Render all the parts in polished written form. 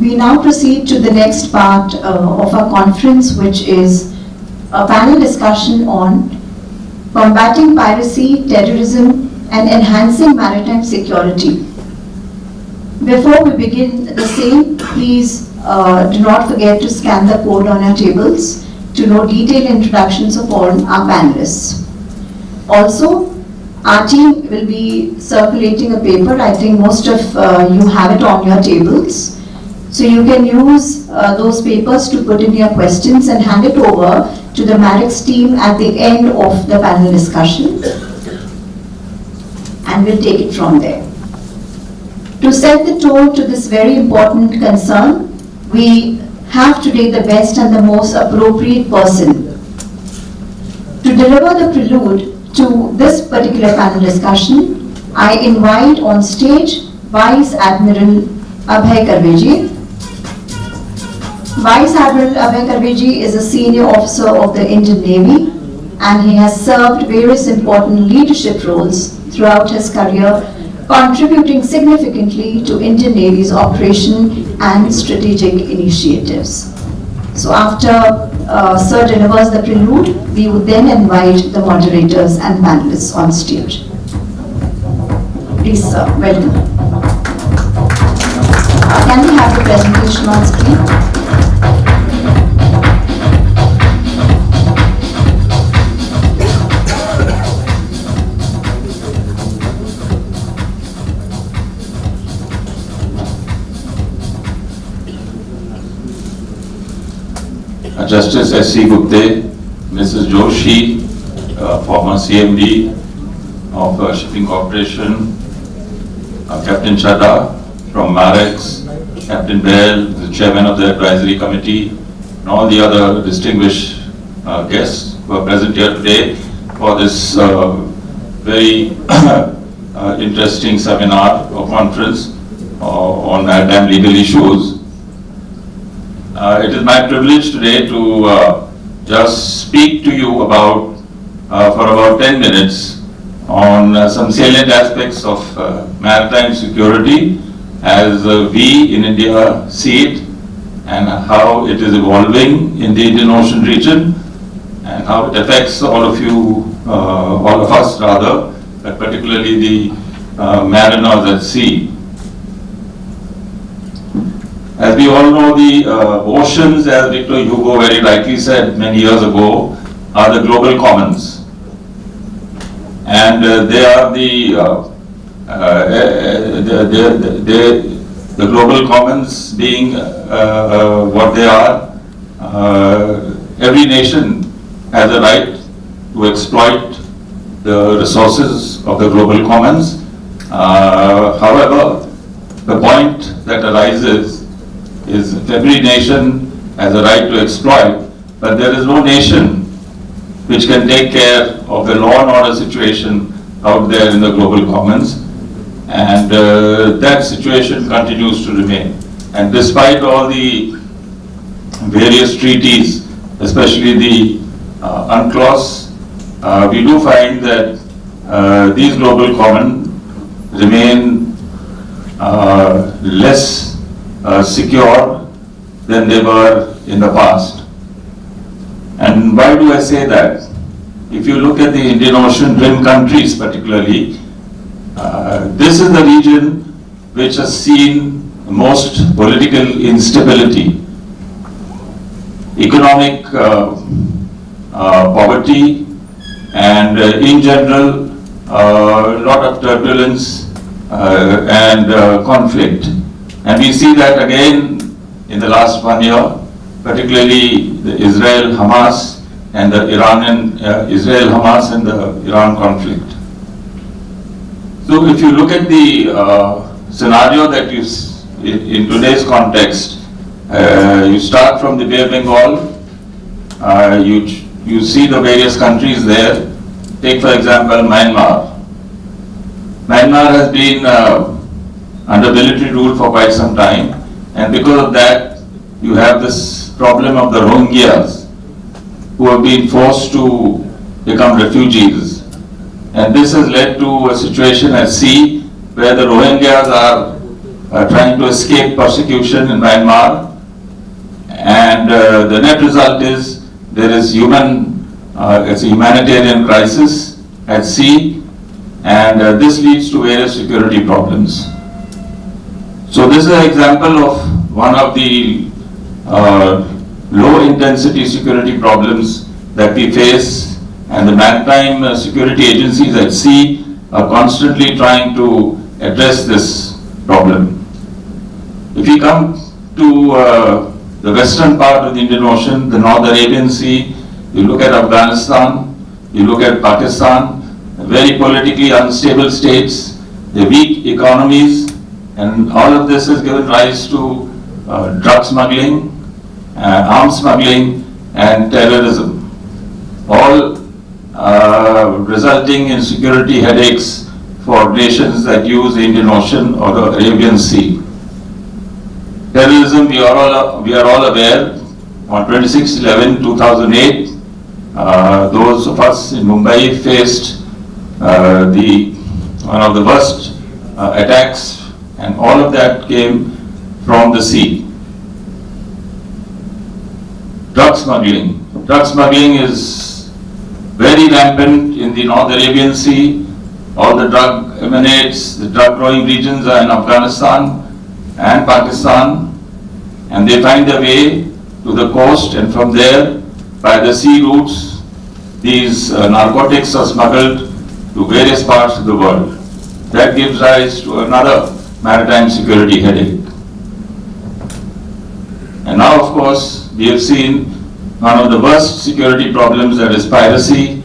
We now proceed to the next part of our conference, which is a panel discussion on combating piracy, terrorism, and enhancing maritime security. Before we begin the same, please do not forget to scan the code on your tables to know detailed introductions of all our panelists. Also, our team will be circulating a paper. I think most of you have it on your tables. So you can use those papers to put in your questions and hand it over to the Marex team at the end of the panel discussion. And we'll take it from there. To set the tone to this very important concern, we have today the best and the most appropriate person to deliver the prelude to this particular panel discussion. I invite on stage Vice Admiral Abhay Karveji. Vice Admiral Abhay Karveji is a senior officer of the Indian Navy, and he has served various important leadership roles throughout his career, contributing significantly to Indian Navy's operation and strategic initiatives. So after Sir delivers the prelude, we would then invite the moderators and panelists on stage. Please, sir, welcome. Can we have the presentation on screen? Justice S.C. Gupte, Mrs. Joshi, former CMD of Shipping Corporation, Captain Chadha from Marex, Captain Bell, the chairman of the advisory committee, and all the other distinguished guests who are present here today for this very interesting seminar or conference on maritime legal issues. It is my privilege today to just speak to you about, for about 10 minutes, on some salient aspects of maritime security as we in India see it, and how it is evolving in the Indian Ocean region, and how it affects all of you, all of us rather, but particularly the mariners at sea. As we all know, the oceans, as Victor Hugo very rightly said many years ago, are the global commons. And they are the global commons being what they are. Every nation has a right to exploit the resources of the global commons. However, the point that arises is every nation has a right to exploit, but there is no nation which can take care of the law and order situation out there in the global commons, and that situation continues to remain. And despite all the various treaties, especially the UNCLOS, we do find that these global commons remain less secure than they were in the past. And why do I say that? If you look at the Indian Ocean rim countries particularly, this is the region which has seen most political instability, economic poverty, and in general, a lot of turbulence and conflict. And we see that again in the last 1 year, particularly the Israel-Hamas and the Israel-Hamas and the Iran conflict. So if you look at the scenario that you, in today's context, you start from the Bay of Bengal, you see the various countries there. Take for example Myanmar. Myanmar has been under military rule for quite some time, and because of that you have this problem of the Rohingyas, who have been forced to become refugees, and this has led to a situation at sea where the Rohingyas are trying to escape persecution in Myanmar. And the net result is there is it's a humanitarian crisis at sea, and this leads to various security problems. So this is an example of one of the low-intensity security problems that we face, and the maritime security agencies at sea are constantly trying to address this problem. If we come to the western part of the Indian Ocean, the North Arabian Sea, you look at Afghanistan, you look at Pakistan, very politically unstable states, the weak economies, and all of this has given rise to drug smuggling, arms smuggling, and terrorism, all resulting in security headaches for nations that use the Indian Ocean or the Arabian Sea. Terrorism, we are all aware, on 26/11/2008, those of us in Mumbai faced one of the worst attacks, and all of that came from the sea. Drug smuggling. Drug smuggling is very rampant in the North Arabian Sea. All the drug emanates, the drug growing regions are in Afghanistan and Pakistan, and they find their way to the coast, and from there, by the sea routes, these narcotics are smuggled to various parts of the world. That gives rise to another maritime security headache. And now, of course, we have seen one of the worst security problems, that is piracy,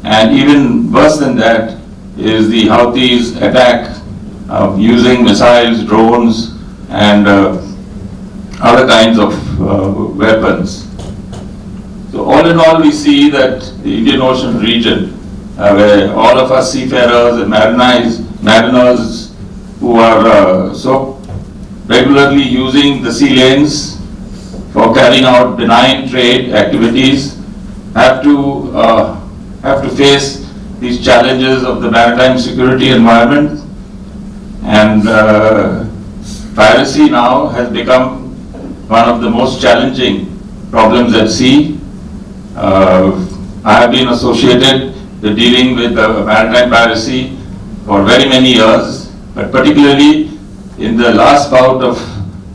and even worse than that is the Houthis' attack using missiles, drones, and other kinds of weapons. So all in all, we see that the Indian Ocean region, where all of us seafarers and mariners who are so regularly using the sea lanes for carrying out benign trade activities, have to face these challenges of the maritime security environment. And piracy now has become one of the most challenging problems at sea. I have been associated with dealing with maritime piracy for very many years, but particularly in the last bout of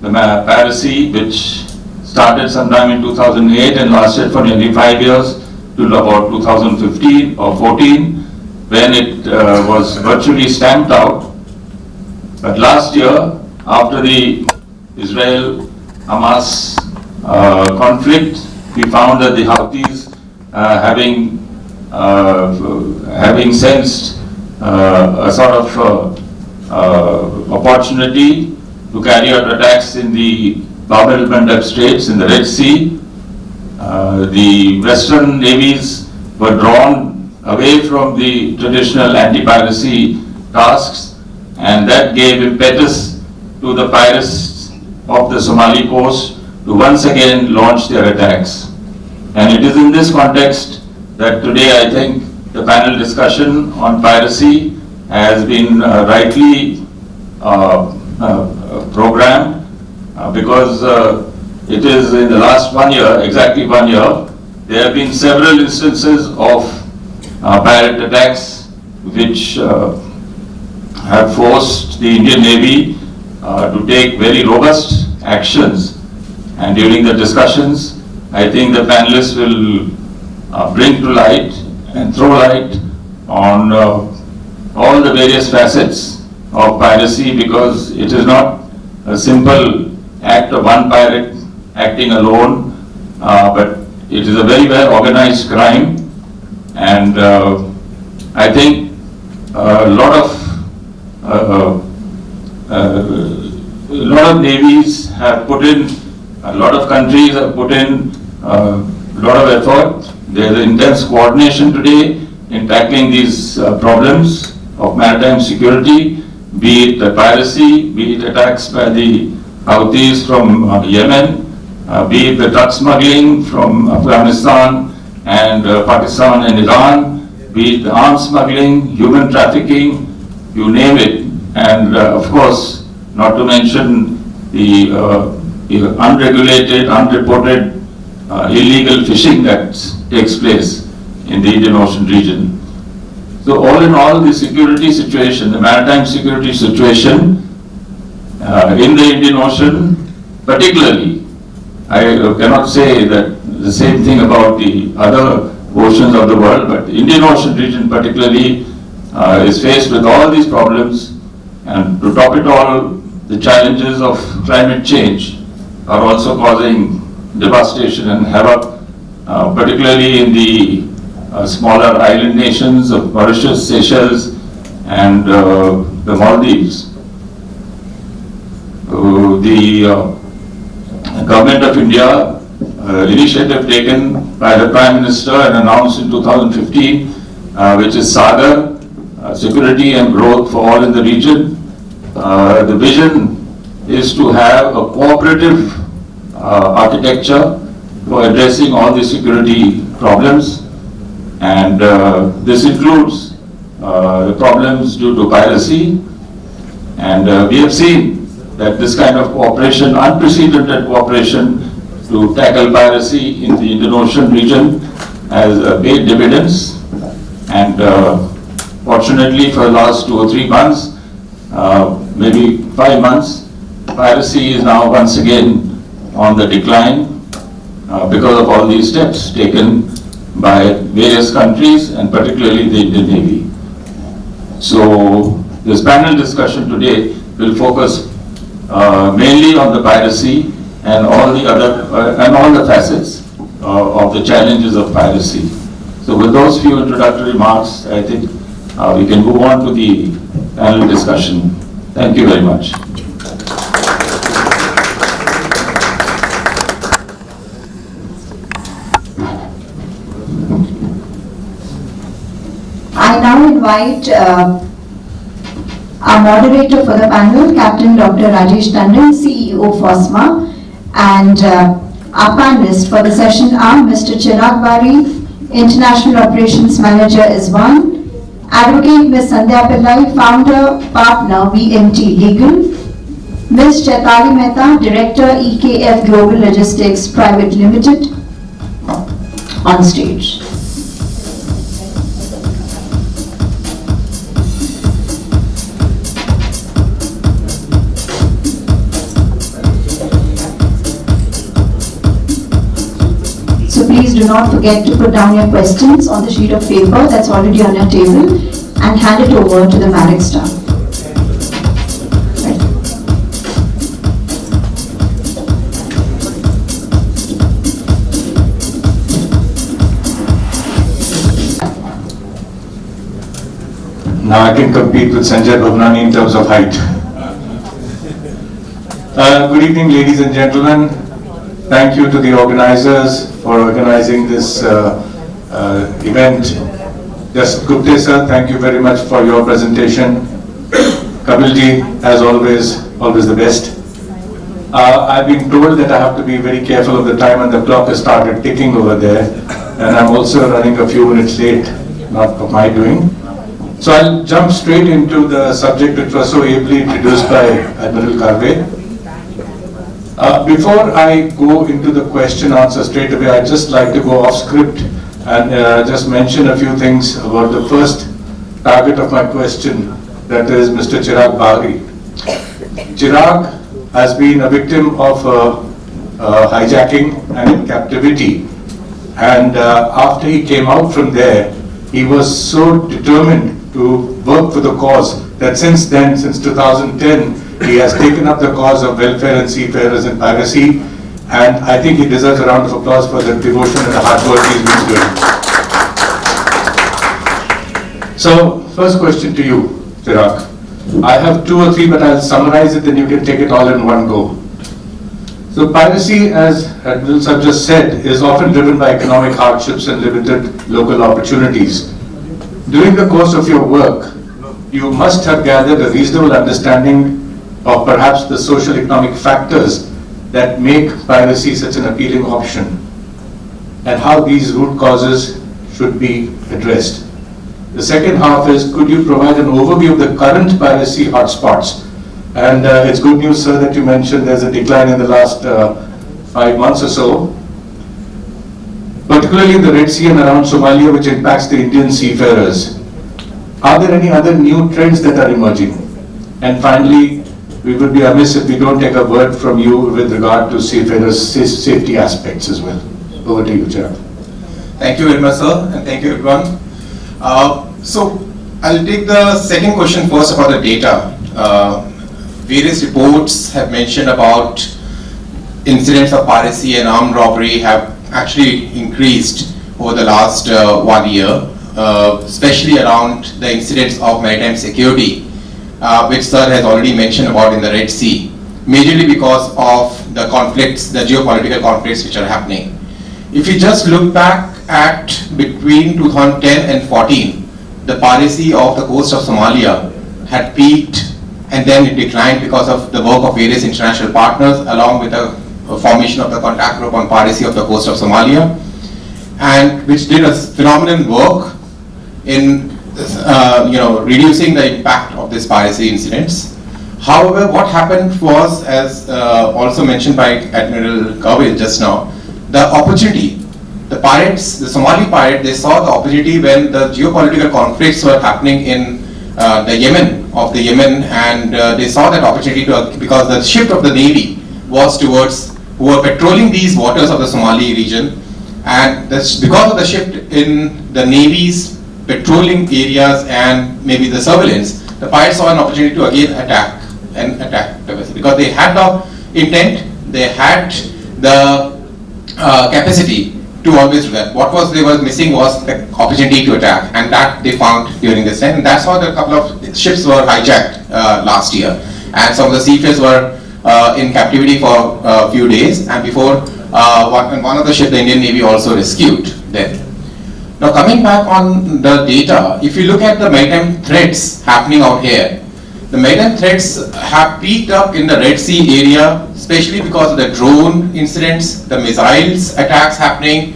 the piracy, which started sometime in 2008 and lasted for nearly 5 years till about 2015 or 14, when it was virtually stamped out. But last year, after the Israel-Hamas conflict, we found that the Houthis, having sensed a sort of opportunity to carry out attacks in the Bab el-Mandeb Straits in the Red Sea, the Western navies were drawn away from the traditional anti-piracy tasks, and that gave impetus to the pirates of the Somali coast to once again launch their attacks. And it is in this context that today I think the panel discussion on piracy has been rightly programmed, because it is in the last 1 year, exactly 1 year, there have been several instances of pirate attacks which have forced the Indian Navy to take very robust actions. And during the discussions, I think the panelists will bring to light and throw light on all the various facets of piracy, because it is not a simple act of one pirate acting alone, but it is a very well organized crime. And I think a lot of navies have put in, a lot of countries have put in a lot of effort. There is intense coordination today in tackling these problems of maritime security, be it piracy, be it attacks by the Houthis from Yemen, be it the drug smuggling from Afghanistan and Pakistan and Iran, be it the arms smuggling, human trafficking, you name it. And of course, not to mention the unregulated, unreported illegal fishing that takes place in the Indian Ocean region. So all in all, the security situation, the maritime security situation in the Indian Ocean, particularly, I cannot say that the same thing about the other oceans of the world, but the Indian Ocean region particularly is faced with all these problems, and to top it all, the challenges of climate change are also causing devastation and havoc, particularly in the smaller island nations of Mauritius, Seychelles, and the Maldives. The Government of India initiative taken by the Prime Minister and announced in 2015, which is Sagar, security and growth for all in the region. The vision is to have a cooperative architecture for addressing all the security problems, and this includes the problems due to piracy, and we have seen that this kind of cooperation, unprecedented cooperation to tackle piracy in the Indian Ocean region has paid dividends, and fortunately for the last 2 or 3 months, maybe 5 months, piracy is now once again on the decline because of all these steps taken by various countries and particularly the Indian Navy. So this panel discussion today will focus mainly on the piracy and all the other and all the facets of the challenges of piracy. So with those few introductory remarks, I think we can move on to the panel discussion. Thank you very much. I now invite our moderator for the panel, Captain Dr. Rajesh Tandon, CEO FOSMA, and our panelists for the session are Mr. Chirag Bari, International Operations Manager ISWAN, Advocate Ms. Sandhya Pillai, Founder, Partner, VMT Legal, Ms. Chaitali Mehta, Director, EKF Global Logistics Private Limited, on stage. So please do not forget to put down your questions on the sheet of paper that's already on your table and hand it over to the Marex staff. Right. Now I can compete with Sanjay Bhavnani in terms of height. Good evening, ladies and gentlemen. Thank you to the organizers for organizing this event. Just Gupte sir, thank you very much for your presentation. Kapilji, as always the best. I've been told that I have to be very careful of the time, and the clock has started ticking over there, and I'm also running a few minutes late, not of my doing. So I'll jump straight into the subject which was so ably introduced by Admiral Karve. Before I go into the question answer straight away, I'd just like to go off script and just mention a few things about the first target of my question, that is Mr. Chirag Bari. Chirag has been a victim of hijacking and in captivity, and after he came out from there, he was so determined to work for the cause that since then, since 2010, he has taken up the cause of welfare and seafarers and piracy, and I think he deserves a round of applause for the devotion and the hard work he's been doing. So, first question to you, Chirag. I have 2 or 3, but I'll summarize it, then you can take it all in one go. So, piracy, as Admiral Sir just said, is often driven by economic hardships and limited local opportunities. During the course of your work, you must have gathered a reasonable understanding of perhaps the social economic factors that make piracy such an appealing option, and how these root causes should be addressed. The second half is, could you provide an overview of the current piracy hotspots And it's good news, sir, that you mentioned there's a decline in the last 5 months or so, particularly in the Red Sea and around Somalia, which impacts the Indian seafarers. Are there any other new trends that are emerging? And finally, we would be amiss if we don't take a word from you with regard to seafarers' safety aspects as well. Over to you, Chirag. Thank you very much, sir, and thank you, everyone. So, I'll take the second question first about the data. Various reports have mentioned about incidents of piracy and armed robbery have actually increased over the last 1 year, especially around the incidents of maritime security, which sir has already mentioned about in the Red Sea, majorly because of the conflicts, the geopolitical conflicts which are happening. If you just look back at between 2010 and 14, the piracy of the coast of Somalia had peaked and then it declined because of the work of various international partners along with the formation of the contact group on piracy of the coast of Somalia, and which did a phenomenal work in reducing the impact of these piracy incidents. However, what happened was, as also mentioned by Admiral Gawil just now, the opportunity. The pirates, the Somali pirate, they saw the opportunity when the geopolitical conflicts were happening in the Yemen, and they saw that opportunity because the shift of the navy was towards who were patrolling these waters of the Somali region, and because of the shift in the navy's patrolling areas and maybe the surveillance, the pirates saw an opportunity to again attack the vessel because they had the intent, they had the capacity to always do that. What they were missing was the opportunity to attack, and that they found during this time. And that's how the couple of ships were hijacked last year, and some of the seafarers were in captivity for a few days, and before one of the ships the Indian Navy also rescued them. Now coming back on the data, if you look at the maritime threats happening out here, the maritime threats have peaked up in the Red Sea area, especially because of the drone incidents, the missiles attacks happening,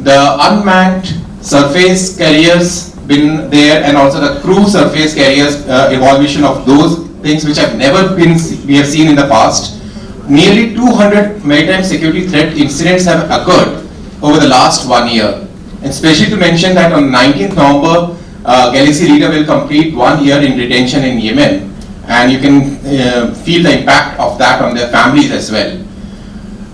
the unmanned surface carriers been there, and also the crew surface carriers, evolution of those things which have never been we have seen in the past. Nearly 200 maritime security threat incidents have occurred over the last 1 year. And especially to mention that on 19th November, Galaxy Leader will complete 1 year in detention in Yemen, and you can feel the impact of that on their families as well.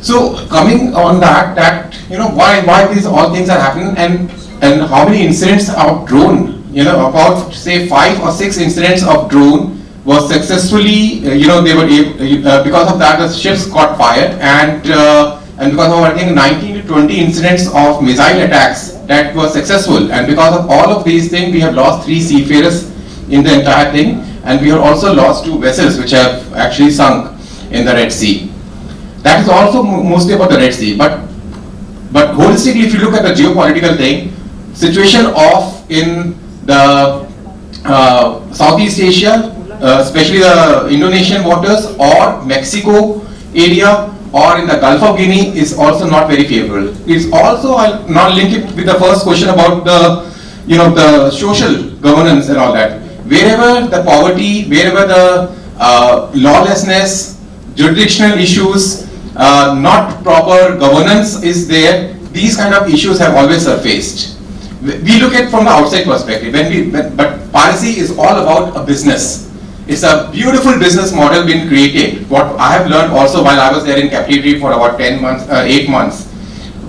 So coming on that why these all things are happening, and how many incidents of drone, about say 5 or 6 incidents of drone was successfully, they were able, because of that the ships got fired, and because of I think 19 to 20 incidents of missile attacks that were successful, and because of all of these things we have lost 3 seafarers in the entire thing, and we have also lost 2 vessels which have actually sunk in the Red Sea. That is also mostly about the Red Sea, but holistically if you look at the geopolitical thing, situation in the Southeast Asia, especially the Indonesian waters or Mexico area or in the Gulf of Guinea is also not very favorable. It's also, I'll now link it with the first question about the social governance and all that. Wherever the poverty, wherever the lawlessness, jurisdictional issues, not proper governance is there, these kind of issues have always surfaced. We look at from the outside perspective, but piracy is all about a business. It's a beautiful business model being created. What I have learned also while I was there in captivity for about 8 months,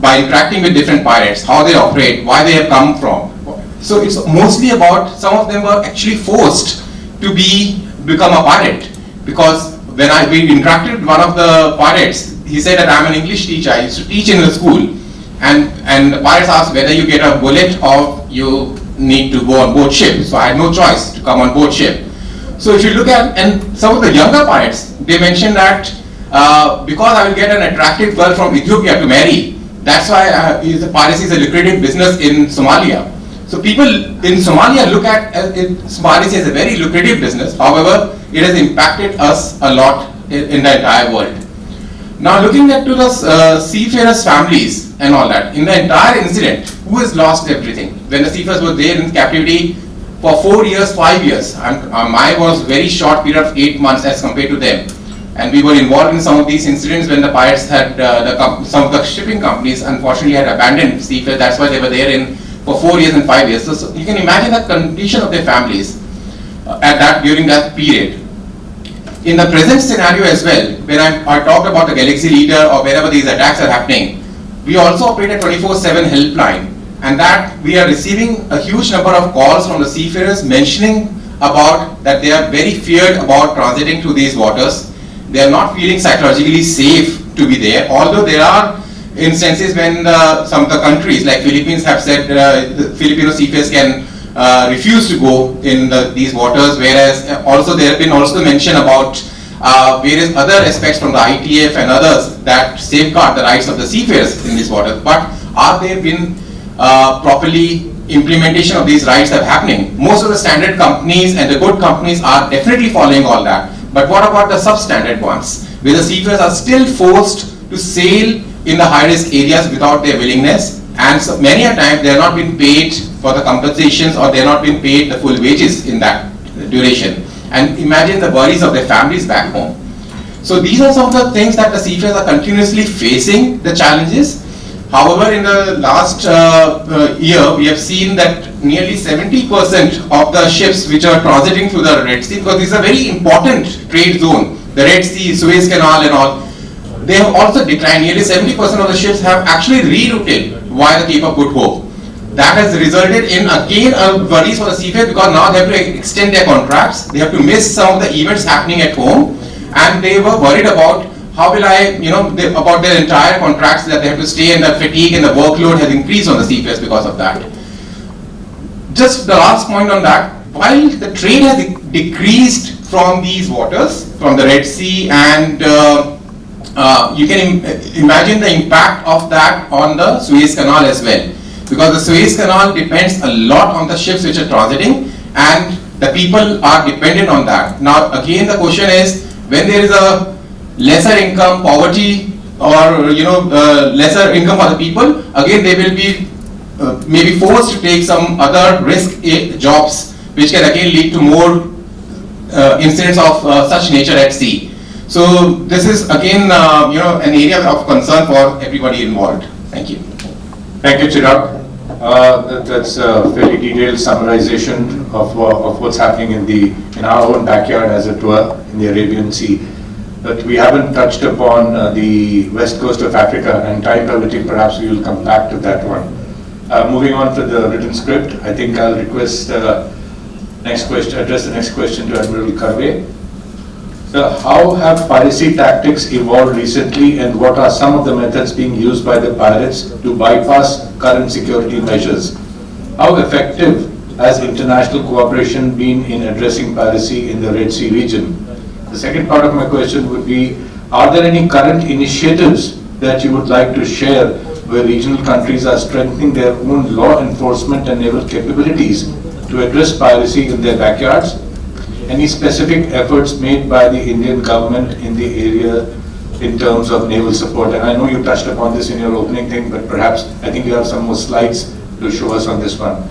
by interacting with different pirates, how they operate, why they have come from. So it's mostly about, some of them were actually forced to become a pirate, because when we interacted with one of the pirates, he said that I'm an English teacher, I used to teach in the school, and the pirates asked whether you get a bullet or you need to go on board ship. So I had no choice to come on board ship. So if you look at, and some of the younger pirates, they mentioned that because I will get an attractive girl from Ethiopia to marry, that's why piracy is a lucrative business in Somalia. So people in Somalia look at piracy as a very lucrative business. However, it has impacted us a lot in the entire world. Now looking at to the seafarers' families and all that, in the entire incident, who has lost everything? When the seafarers were there in captivity, for 4 years, 5 years. Mine was very short period of 8 months as compared to them. And we were involved in some of these incidents when the pirates had, some of the shipping companies unfortunately had abandoned seafares. That's why they were there for 4 years and 5 years. So you can imagine the condition of their families during that period. In the present scenario as well, when I talked about the Galaxy Leader or wherever these attacks are happening, we also operate a 24/7 helpline, and that we are receiving a huge number of calls from the seafarers mentioning about that they are very feared about transiting through these waters. They are not feeling psychologically safe to be there, although there are instances when some of the countries like Philippines have said the Filipino seafarers can refuse to go in these waters, whereas also there have been also mention about various other aspects from the ITF and others that safeguard the rights of the seafarers in these waters. But are there been properly implementation of these rights that are happening? Most of the standard companies and the good companies are definitely following all that. But what about the substandard ones, where the seafarers are still forced to sail in the high-risk areas without their willingness, and so many a time they are not being paid for the compensations or they are not being paid the full wages in that duration. And imagine the worries of their families back home. So these are some of the things that the seafarers are continuously facing, the challenges. However, in the last year, we have seen that nearly 70% of the ships which are transiting through the Red Sea, because this is a very important trade zone, the Red Sea, Suez Canal and all, they have also declined. Nearly 70% of the ships have actually rerouted via the Cape of Good Hope. That has resulted in again worries for the seafarers, because now they have to extend their contracts, they have to miss some of the events happening at home, and they were worried about how will I, about their entire contracts that they have to stay, and the fatigue and the workload has increased on the seafarers because of that. Just the last point on that, while the trade has decreased from these waters, from the Red Sea, and you can imagine the impact of that on the Suez Canal as well, because the Suez Canal depends a lot on the ships which are transiting, and the people are dependent on that. Now again the question is, when there is a lesser income, poverty, or lesser income for the people, again they will be maybe forced to take some other risk jobs, which can again lead to more incidents of such nature at sea. So this is again an area of concern for everybody involved. Thank you. Thank you, Chirag. That's a fairly detailed summarization of what's happening in our own backyard, as it were, in the Arabian Sea. But we haven't touched upon the west coast of Africa, and time permitting, perhaps we will come back to that one. Moving on to the written script, I think I'll request address the next question to Admiral Karve. So how have piracy tactics evolved recently, and what are some of the methods being used by the pirates to bypass current security measures? How effective has international cooperation been in addressing piracy in the Red Sea region? The second part of my question would be, are there any current initiatives that you would like to share where regional countries are strengthening their own law enforcement and naval capabilities to address piracy in their backyards? Any specific efforts made by the Indian government in the area in terms of naval support? And I know you touched upon this in your opening thing, but perhaps I think you have some more slides to show us on this one.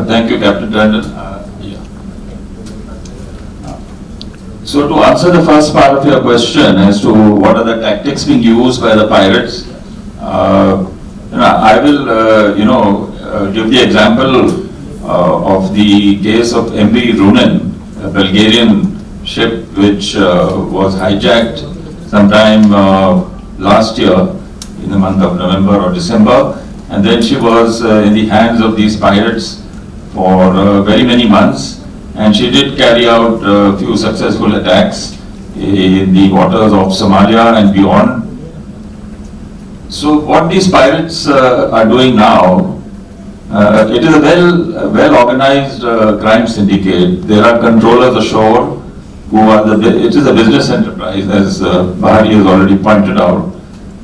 Thank you, Captain Tandon. So to answer the first part of your question as to what are the tactics being used by the pirates, I will give the example of the case of MV Runin, a Bulgarian ship which was hijacked sometime last year in the month of November or December, and then she was in the hands of these pirates for very many months. And she did carry out a few successful attacks in the waters of Somalia and beyond. So what these pirates are doing now, it is a well organized crime syndicate. There are controllers ashore who are it is a business enterprise, as Bahari has already pointed out.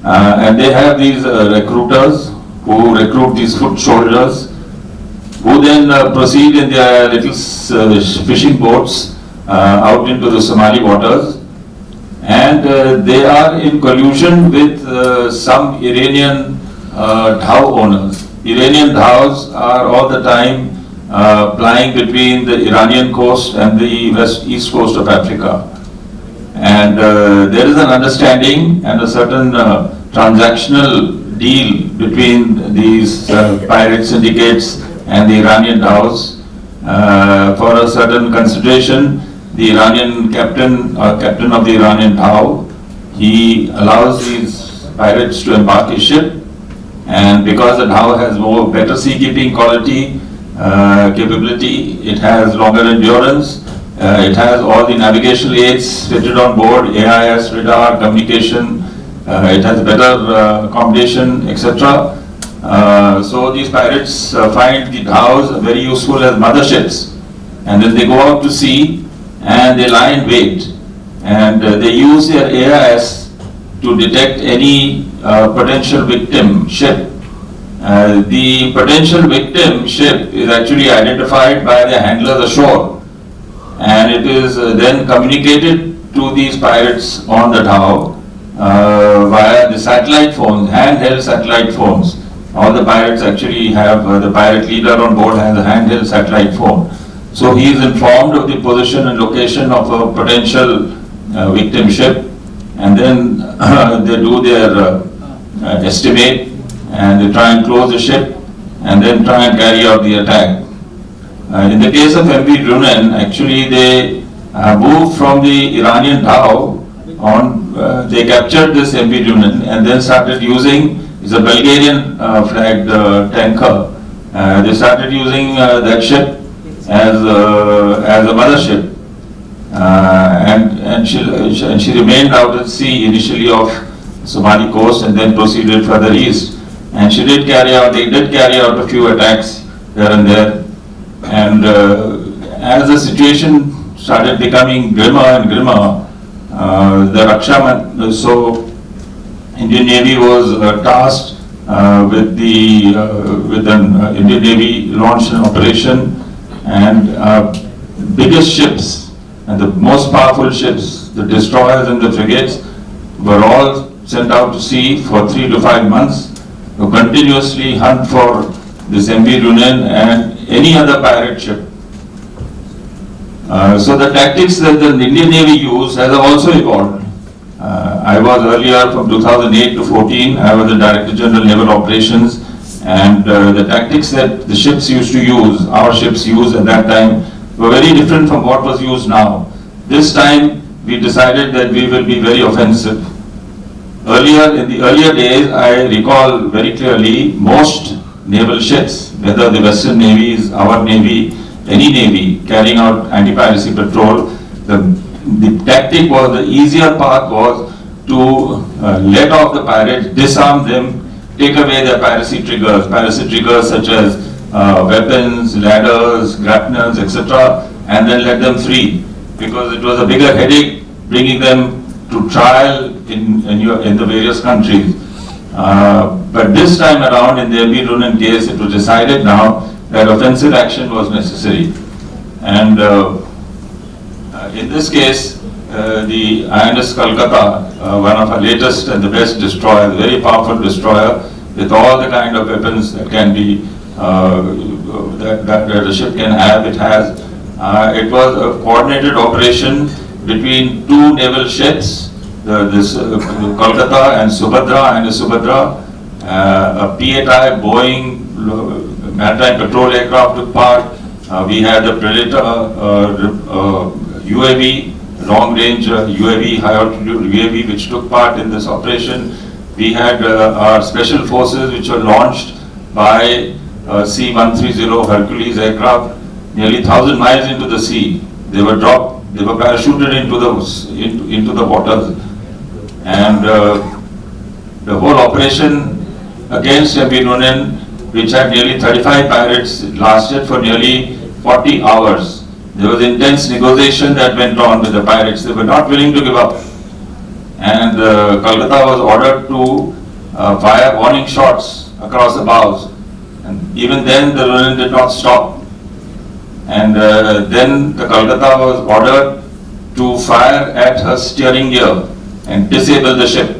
And they have these recruiters who recruit these foot soldiers, who then proceed in their little fishing boats out into the Somali waters, and they are in collusion with some Iranian dhow owners. Iranian dhows are all the time plying between the Iranian coast and the east coast of Africa. And there is an understanding and a certain transactional deal between these pirate syndicates and the Iranian dhows. For a certain consideration, the Iranian captain of the Iranian dhow, he allows these pirates to embark his ship, and because the dhow has better seakeeping quality, capability, it has longer endurance, it has all the navigational aids fitted on board, AIS, radar, communication, it has better accommodation, etc. So these pirates find the dhows very useful as motherships, and then they go out to sea and they lie in wait, and they use their AIS to detect any potential victim ship. The potential victim ship is actually identified by the handlers ashore, and it is then communicated to these pirates on the dhow via the satellite phones, handheld satellite phones. All the pirates actually have, the pirate leader on board has a handheld satellite phone. So he is informed of the position and location of a potential victim ship, and then they do their estimate, and they try and close the ship and then try and carry out the attack. In the case of MV Runen, actually they moved from the Iranian dhow on, they captured this MV Runen and then started using, it's a Bulgarian flagged tanker, they started using that ship as a mothership, and she remained out at sea initially off Somali coast and then proceeded further east. And they did carry out a few attacks here and there. And as the situation started becoming grimmer and grimmer, the Rakshaman, so Indian Navy was tasked with an Indian Navy launched an operation, and biggest ships and the most powerful ships, the destroyers and the frigates, were all sent out to sea for 3 to 5 months to continuously hunt for this MV Runen and any other pirate ship. So the tactics that the Indian Navy used has also evolved. I was earlier from 2008 to 14, I was the Director General Naval Operations, and the tactics that the ships used to use, our ships used at that time, were very different from what was used now. This time we decided that we will be very offensive. Earlier, in the earlier days, I recall very clearly most naval ships, whether the Western Navies, our Navy, any Navy carrying out anti-piracy patrol, the tactic was, the easier path was to let off the pirates, disarm them, take away their piracy triggers such as weapons, ladders, grapnels, etc., and then let them free, because it was a bigger headache bringing them to trial in the various countries. But this time around, in the MV Runen case, it was decided now that offensive action was necessary. And in this case, the INS Kolkata, one of our latest and the best destroyers, very powerful destroyer with all the kind of weapons that can be, that a ship can have, it has. It was a coordinated operation between 2 naval ships, Kolkata and Subhadra, a P-8I Boeing Maritime patrol aircraft took part. We had a Predator UAV, long-range UAV, high-altitude UAV, which took part in this operation. We had our special forces, which were launched by C-130 Hercules aircraft, nearly 1,000 miles into the sea. They were dropped. They were parachuted into the waters, and the whole operation against MV Runen, which had nearly 35 pirates, lasted for nearly 40 hours. There was intense negotiation that went on with the pirates. They were not willing to give up, and Kolkata was ordered to fire warning shots across the bows, and even then the Runen did not stop. And then the Kolkata was ordered to fire at her steering gear and disable the ship.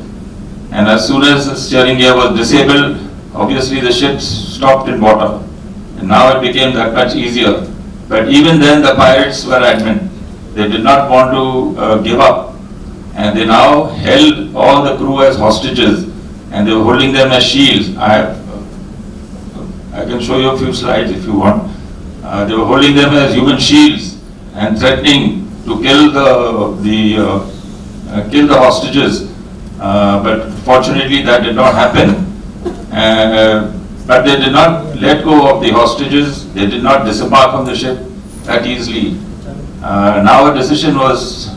And as soon as the steering gear was disabled, obviously the ships stopped in water. And now it became that much easier. But even then the pirates were adamant. They did not want to give up. And they now held all the crew as hostages and they were holding them as shields. I can show you a few slides if you want. They were holding them as human shields and threatening to kill the hostages. But fortunately that did not happen. But they did not let go of the hostages. They did not disembark from the ship that easily. Now a decision was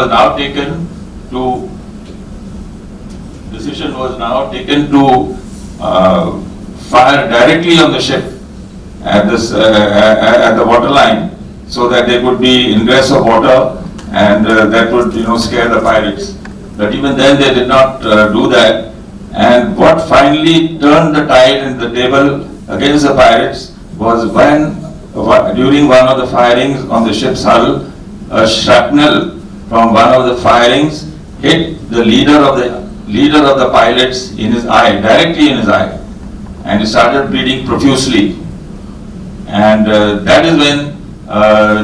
now taken to fire directly on the ship at the waterline, so that there would be ingress of water, and that would scare the pirates. But even then they did not do that. And what finally turned the tide in the table against the pirates was when during one of the firings on the ship's hull, a shrapnel from one of the firings hit the leader of the pilots in his eye, directly in his eye, and he started bleeding profusely. And that is when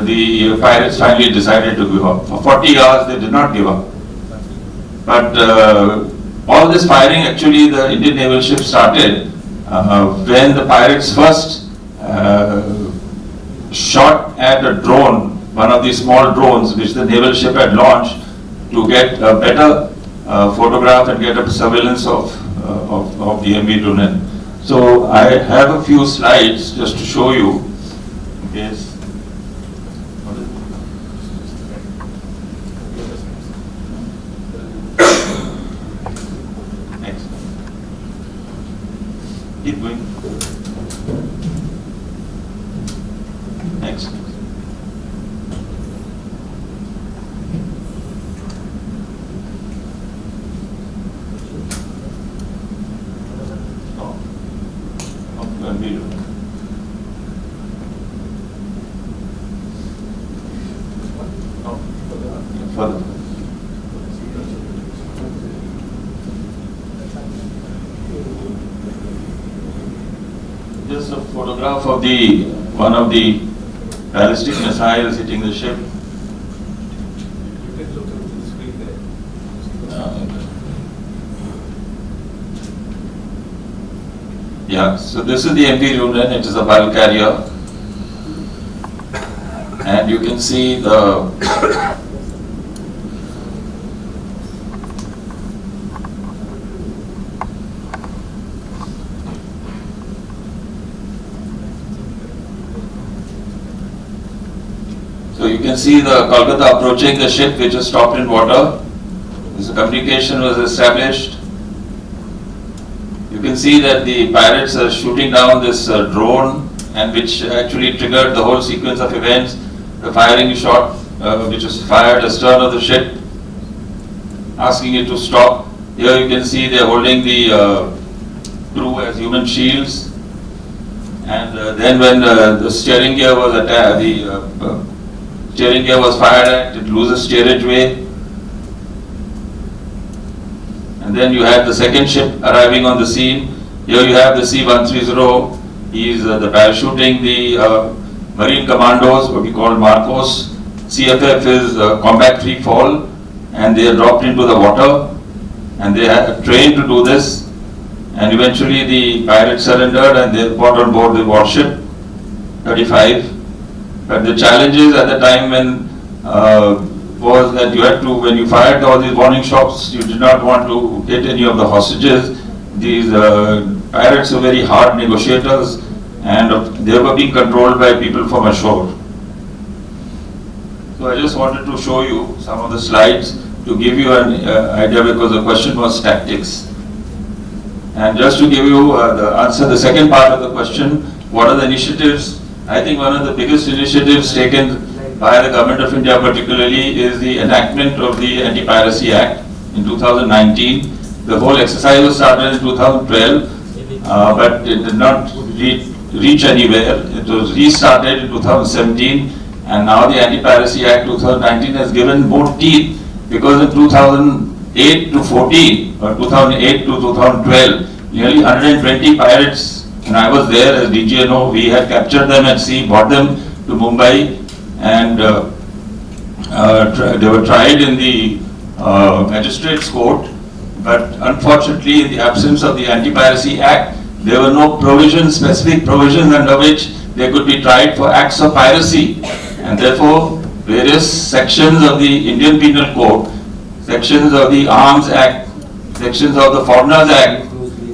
the pirates finally decided to give up. For 40 hours they did not give up. But all this firing, actually the Indian naval ship started when the pirates first shot at a drone, one of these small drones which the naval ship had launched to get a better photograph and get a surveillance of the MV Dunan. So I have a few slides just to show you. Yes. Next. Keep going. Next. Further. Just a photograph of one of the ballistic missiles hitting the ship. You can look at the screen there. Yeah, so this is the MV Dunan. It is a bulk carrier, and you can see the Kolkata approaching the ship, which was stopped in water. This communication was established. You can see that the pirates are shooting down this drone, and which actually triggered the whole sequence of events. The firing shot, which was fired astern of the ship, asking it to stop. Here you can see they're holding the crew as human shields. And then when the steering gear was fired at, it loses steerage way. And then you had the second ship arriving on the scene. Here you have the C-130. He's the parachuting the Marine Commandos, what we call Marcos. CFF is combat free fall, and they are dropped into the water, and they are trained to do this. And eventually the pirates surrendered and they brought on board the warship 35. But the challenges at the time was that you had to, when you fired all these warning shots, you did not want to hit any of the hostages. These pirates were very hard negotiators, and they were being controlled by people from ashore. So I just wanted to show you some of the slides to give you an idea, because the question was tactics. And just to give you the second part of the question, what are the initiatives? I think one of the biggest initiatives taken by the Government of India particularly is the enactment of the Anti-Piracy Act in 2019. The whole exercise was started in 2012, but it did not reach anywhere. It was restarted in 2017, and now the Anti-Piracy Act 2019 has given more teeth, because in 2008 to 14 or 2008 to 2012, nearly 120 pirates, and I was there as DGNO. We had captured them at sea, brought them to Mumbai, and they were tried in the magistrates court. But unfortunately, in the absence of the Anti-Piracy Act, there were no provisions, specific provisions under which they could be tried for acts of piracy. And therefore, various sections of the Indian Penal Code, sections of the Arms Act, sections of the Foreigners Act,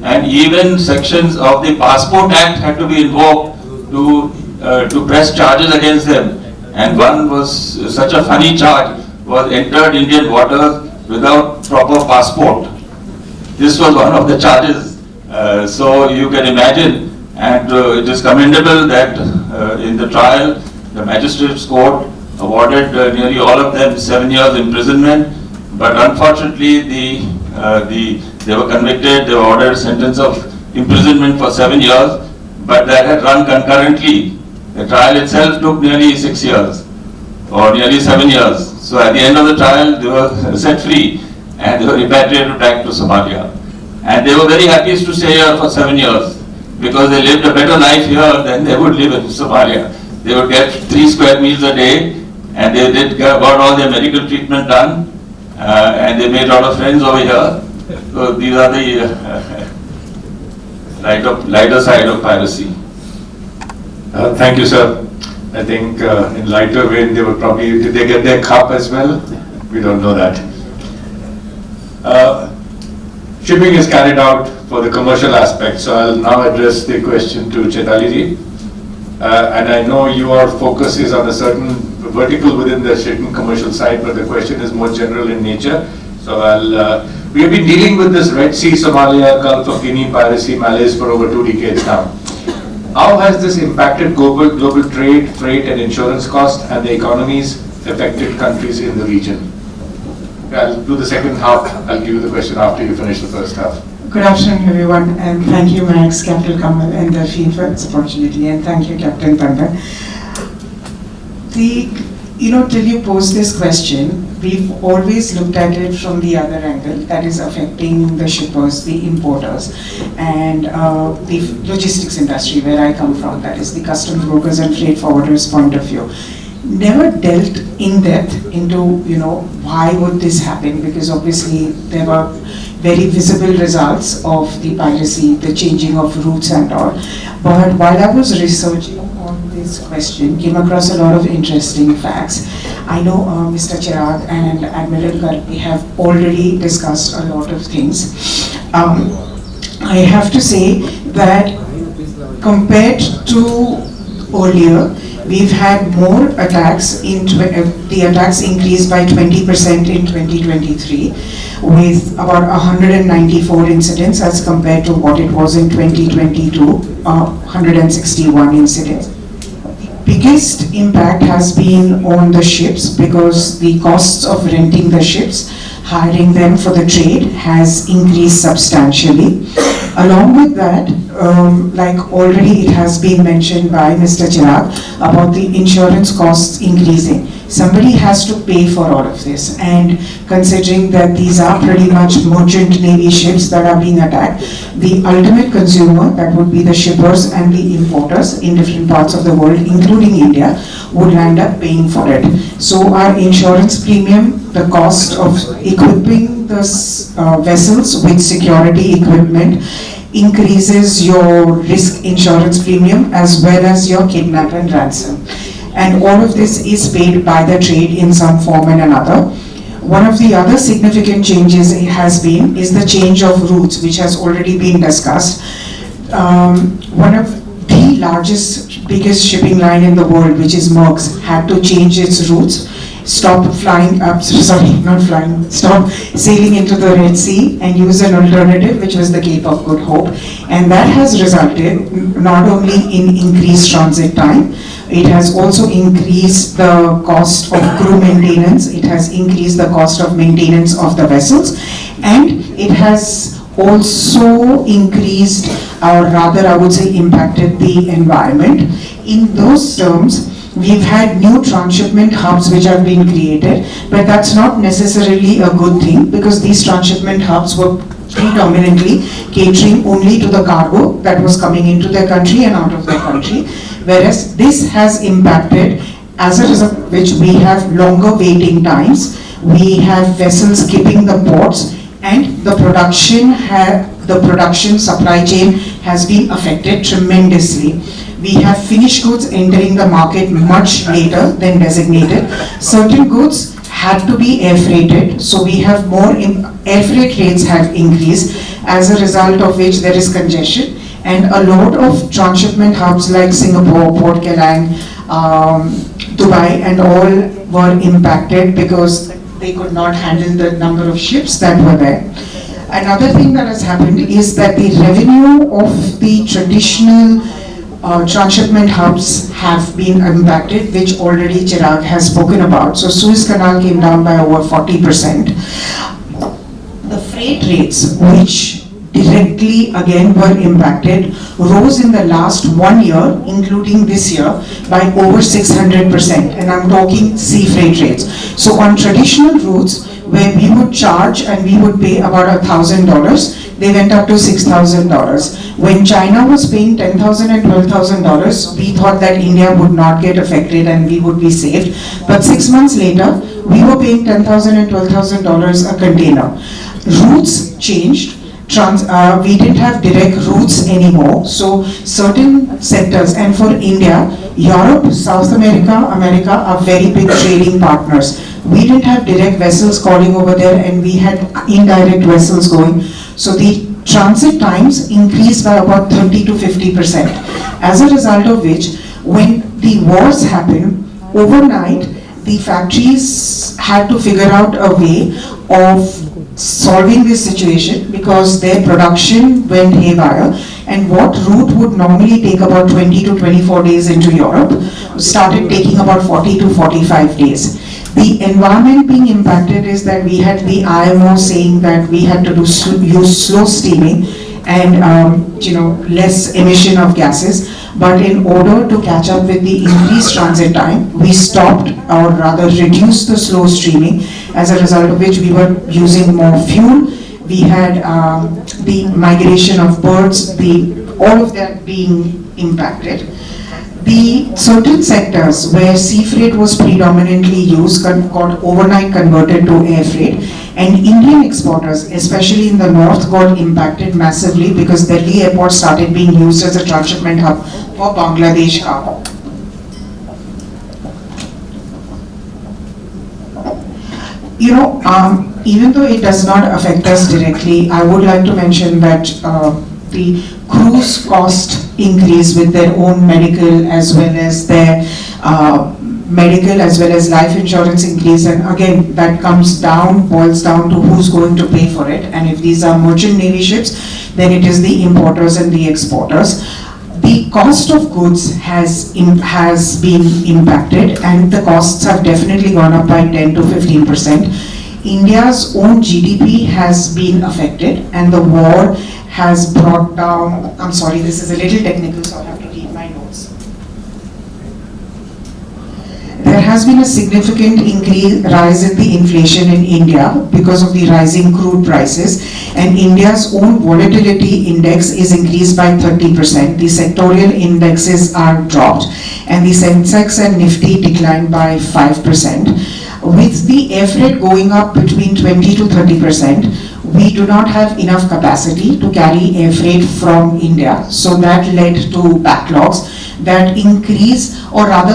and even sections of the Passport Act had to be invoked to press charges against them. And one was such a funny charge, was entered Indian waters without proper passport. This was one of the charges. So you can imagine, and it is commendable that in the trial, the magistrates court awarded nearly all of them 7 years imprisonment. But unfortunately, they were convicted. They were ordered a sentence of imprisonment for 7 years, but that had run concurrently. The trial itself took nearly 6 years, or nearly 7 years. So at the end of the trial, they were set free, and they were repatriated back to Somalia. And they were very happy to stay here for 7 years, because they lived a better life here than they would live in Somalia. They would get 3 square meals a day, and they got all their medical treatment done, and they made a lot of friends over here. So these are the lighter side of piracy. Thank you, sir. I think in lighter vein, they would probably, did they get their cup as well? We don't know that. Shipping is carried out for the commercial aspect, so I'll now address the question to Chaitali ji. And I know your focus is on a certain vertical within the shipping commercial side, but the question is more general in nature. So we have been dealing with this Red Sea, Somalia, Gulf of Guinea piracy malaise for over 2 decades now. How has this impacted global trade, freight and insurance costs and the economies affected countries in the region? I'll do the second half. I'll give you the question after you finish the first half. Good afternoon, everyone, and thank you, Marex, Capital Kamal, and the FEEM for this opportunity, and thank you, Captain Tanda. Till you pose this question, we've always looked at it from the other angle, that is affecting the shippers, the importers, and the logistics industry, where I come from, that is the customs brokers and freight forwarders point of view. Never dealt in depth into, why would this happen, because obviously there were very visible results of the piracy, the changing of routes and all. But while I was researching on this question, came across a lot of interesting facts. I know Mr. Chirag and Admiral Gargi have already discussed a lot of things. I have to say that compared to earlier, we've had more attacks, the attacks increased by 20% in 2023, with about 194 incidents as compared to what it was in 2022, 161 incidents. Biggest impact has been on the ships, because the costs of renting the ships, hiring them for the trade, has increased substantially. Along with that, like already it has been mentioned by Mr. Chirag about the insurance costs increasing. Somebody has to pay for all of this, and considering that these are pretty much merchant navy ships that are being attacked, the ultimate consumer, that would be the shippers and the importers in different parts of the world, including India, would end up paying for it. So our insurance premium, the cost of equipping the vessels with security equipment, increases your risk insurance premium as well as your kidnap and ransom. And all of this is paid by the trade in some form and another. One of the other significant changes it has been is the change of routes, which has already been discussed. One of the largest, biggest shipping line in the world, which is Maersk, had to change its routes, stop sailing into the Red Sea and use an alternative, which was the Cape of Good Hope. And that has resulted not only in increased transit time, it has also increased the cost of crew maintenance, it has increased the cost of maintenance of the vessels, and it has also increased, or rather I would say impacted the environment. In those terms, we've had new transshipment hubs which have been created, but that's not necessarily a good thing, because these transshipment hubs were predominantly catering only to the cargo that was coming into their country and out of their country, whereas this has impacted, as a result of which we have longer waiting times, we have vessels skipping the ports, and the production supply chain has been affected tremendously. We have finished goods entering the market much later than designated. Certain goods had to be air freighted, so we have more air freight rates have increased, as a result of which there is congestion, and a lot of transshipment hubs like Singapore, Port Kelang, Dubai and all were impacted because they could not handle the number of ships that were there. Another thing that has happened is that the revenue of the traditional transshipment hubs have been impacted, which already Chirag has spoken about. So Suez Canal came down by over 40%. The freight rates, which directly again were impacted, rose in the last 1 year, including this year, by over 600%, and I'm talking sea freight rates. So on traditional routes, where we would charge and we would pay about $1,000, they went up to $6,000. When China was paying $10,000 and $12,000, we thought that India would not get affected and we would be saved. But 6 months later, we were paying $10,000 and $12,000 a container. Routes changed. We didn't have direct routes anymore, so certain sectors, and for India, Europe, South America, America are very big trading partners. We didn't have direct vessels calling over there, and we had indirect vessels going. So the transit times increased by about 30 to 50%. As a result of which, when the wars happened, overnight, the factories had to figure out a way of solving this situation because their production went haywire, and what route would normally take about 20 to 24 days into Europe started taking about 40 to 45 days. The environment being impacted is that we had the IMO saying that we had to use slow steaming and less emission of gases. But in order to catch up with the increased transit time, we stopped, or rather reduced, the slow steaming, as a result of which we were using more fuel. We had the migration of birds, all of that being impacted. The certain sectors where sea freight was predominantly used got overnight converted to air freight, and Indian exporters, especially in the north, got impacted massively because Delhi airport started being used as a transshipment hub for Bangladesh cargo. Even though it does not affect us directly, I would like to mention that the cruise cost increase with their own medical as well as their life insurance increase, and again that boils down to who's going to pay for it, and if these are merchant navy ships, then it is the importers and the exporters. The cost of goods has been impacted, and the costs have definitely gone up by 10 to 15%. India's own GDP has been affected, and the war has brought down, I'm sorry, this is a little technical, so I'll have to read my notes. There has been a significant rise in the inflation in India because of the rising crude prices, and India's own volatility index is increased by 30%. The sectorial indexes are dropped, and the Sensex and Nifty declined by 5%. With the air freight going up between 20 to 30%, we do not have enough capacity to carry air freight from India, so that led to backlogs that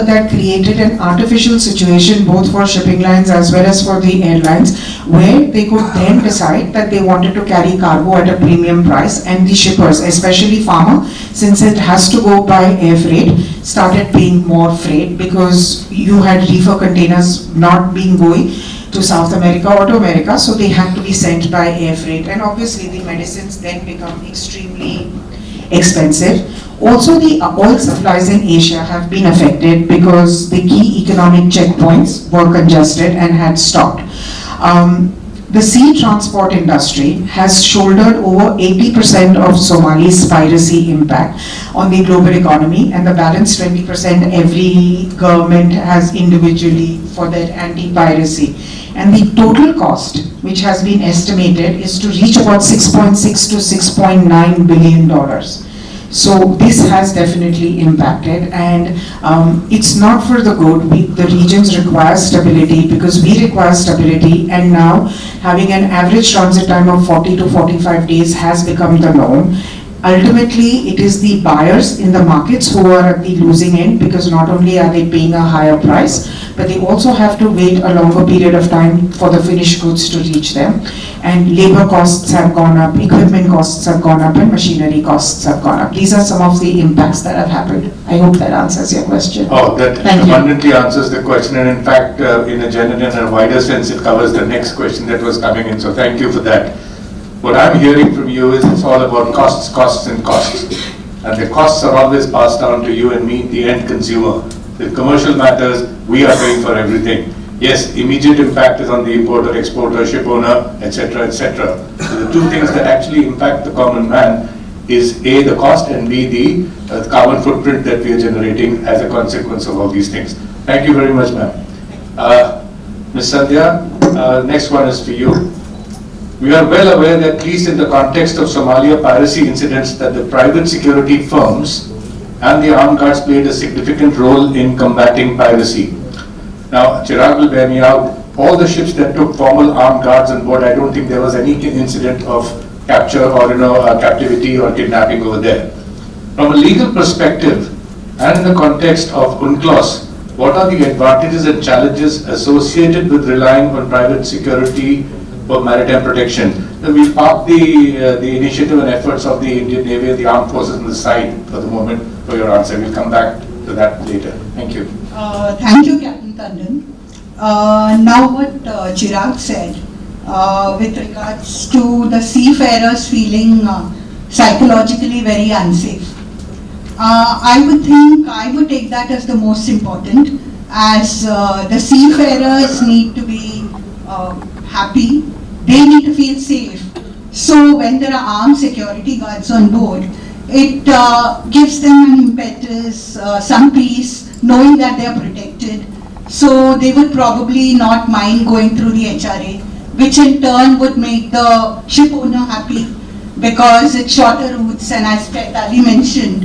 that created an artificial situation both for shipping lines as well as for the airlines, where they could then decide that they wanted to carry cargo at a premium price, and the shippers, especially farmer, since it has to go by air freight, started paying more freight because you had reefer containers not being going to South America or to America, so they had to be sent by air freight, and obviously the medicines then become extremely expensive. Also, the oil supplies in Asia have been affected because the key economic checkpoints were congested and had stopped. The sea transport industry has shouldered over 80% of Somali's piracy impact on the global economy, and the balance 20% every government has individually for their anti-piracy. And the total cost, which has been estimated, is to reach about $6.6 to $6.9 billion. So this has definitely impacted, and it's not for the good. The regions require stability because we require stability, and now having an average transit time of 40 to 45 days has become the norm. Ultimately, it is the buyers in the markets who are at the losing end, because not only are they paying a higher price, but they also have to wait a longer period of time for the finished goods to reach them. And labor costs have gone up, equipment costs have gone up, and machinery costs have gone up. These are some of the impacts that have happened. I hope that answers your question. Oh, that Thank you. abundantly answers the question, and in fact, in a general and a wider sense, it covers the next question that was coming in, so thank you for that. What I'm hearing from you is it's all about costs, costs, and costs. And the costs are always passed down to you and me, the end consumer. With commercial matters, we are paying for everything. Yes, immediate impact is on the importer, exporter, ship owner, etc., etc. So the two things that actually impact the common man is A, the cost, and B, the carbon footprint that we are generating as a consequence of all these things. Thank you very much, ma'am. Ms. Sandhya, next one is for you. We are well aware that, at least in the context of Somalia piracy incidents, that the private security firms and the armed guards played a significant role in combating piracy. Now, Chirag will bear me out. All the ships that took formal armed guards on board, I don't think there was any incident of capture or captivity or kidnapping over there. From a legal perspective and in the context of UNCLOS, what are the advantages and challenges associated with relying on private security for maritime protection? We'll park the initiative and efforts of the Indian Navy and the armed forces on the side for the moment for your answer. We'll come back to that later. Thank you. Thank you, Captain Tandon. Now what Chirag said with regards to the seafarers feeling psychologically very unsafe. I would take that as the most important, as the seafarers need to be happy, they need to feel safe. So when there are armed security guards on board, it gives them an impetus, some peace, knowing that they are protected. So they would probably not mind going through the HRA, which in turn would make the ship owner happy, because it's shorter routes, and as Ali mentioned,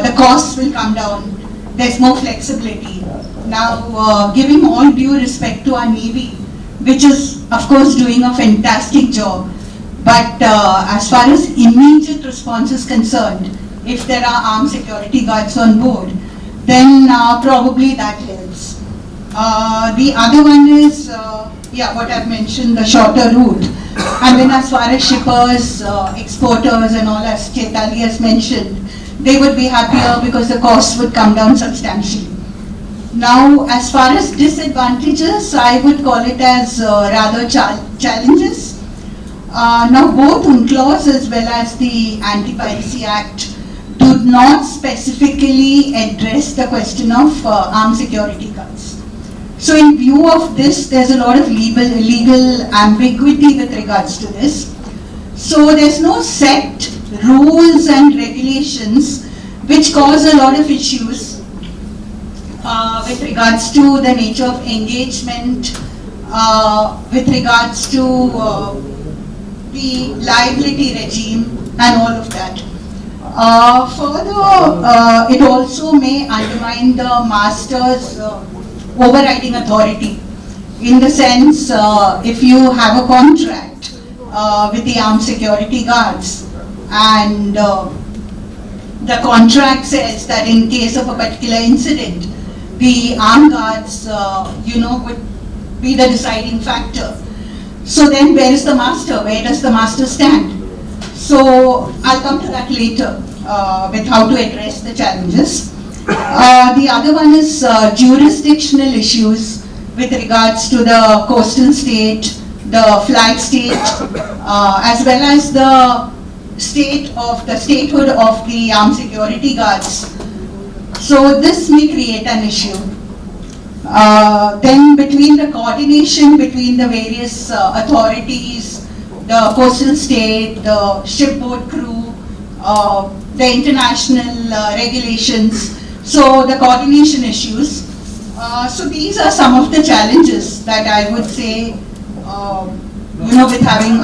the costs will come down. There's more flexibility. Now, giving all due respect to our Navy, which is of course doing a fantastic job, but as far as immediate response is concerned, if there are armed security guards on board, then probably that helps. The other one is, what I've mentioned, the shorter route. And then as far as shippers, exporters and all, as Chaitali has mentioned, they would be happier because the costs would come down substantially. Now, as far as disadvantages, I would call it as rather challenges. Now, both UNCLOS as well as the Anti-Piracy Act do not specifically address the question of armed security guards. So in view of this, there's a lot of legal ambiguity with regards to this. So there's no set rules and regulations which cause a lot of issues with regards to the nature of engagement, with regards to the liability regime and all of that. Further, it also may undermine the master's overriding authority, in the sense, if you have a contract with the armed security guards, and the contract says that in case of a particular incident, the armed guards, would be the deciding factor. So then where is the master? Where does the master stand? So I'll come to that later with how to address the challenges. The other one is jurisdictional issues with regards to the coastal state, the flag state, as well as the statehood of the armed security guards. So this may create an issue. Then between the coordination between the various authorities, the coastal state, the shipboard crew, the international regulations, so the coordination issues. So these are some of the challenges that I would say, with having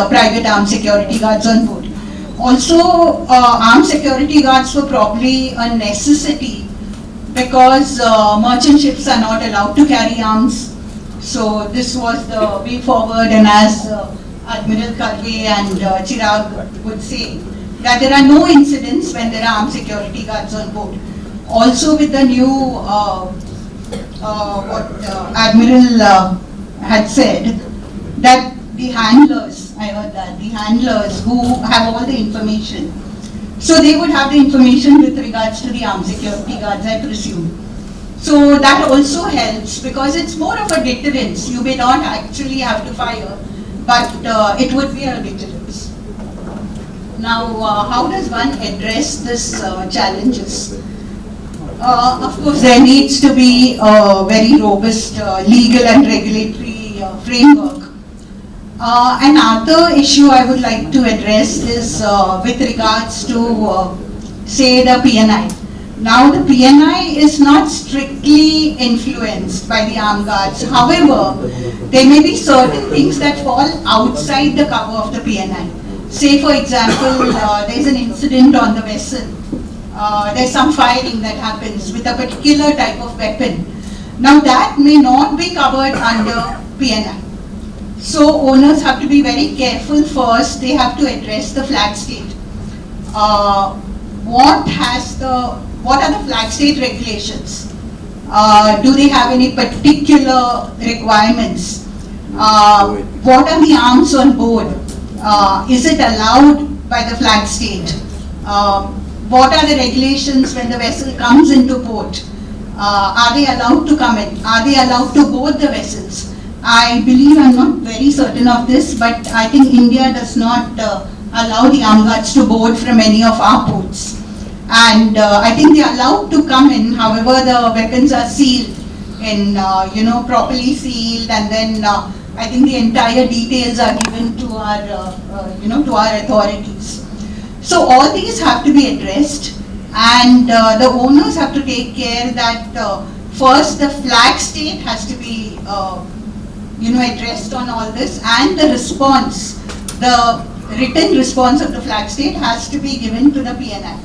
private armed security guards on board. Also, armed security guards were probably a necessity because merchant ships are not allowed to carry arms. So this was the way forward, and as Admiral Karve and Chirag would say, that there are no incidents when there are armed security guards on board. Also with the new, what Admiral had said, that the handlers, I heard that, the handlers who have all the information, so they would have the information with regards to the armed security guards, I presume. So that also helps because it's more of a deterrence. You may not actually have to fire, but it would be a deterrence. Now, how does one address this challenges? Of course, there needs to be a very robust legal and regulatory framework. Another issue I would like to address is with regards to, say, the PNI. Now, the PNI is not strictly influenced by the armed guards. However, there may be certain things that fall outside the cover of the PNI. Say, for example, there's an incident on the vessel. There's some firing that happens with a particular type of weapon. Now, that may not be covered under PNI. So, owners have to be very careful first. They have to address the flag state. What are the flag state regulations? Do they have any particular requirements? What are the arms on board? Is it allowed by the flag state? What are the regulations when the vessel comes into port? Are they allowed to come in? Are they allowed to board the vessels? I believe, I'm not very certain of this, but I think India does not allow the armed guards to board from any of our ports. And I think they are allowed to come in, however the weapons are sealed in, properly sealed, and then I think the entire details are given to our, to our authorities. So all these have to be addressed, and the owners have to take care that first the flag state has to be, addressed on all this, and the response, the written response of the flag state has to be given to the PNI,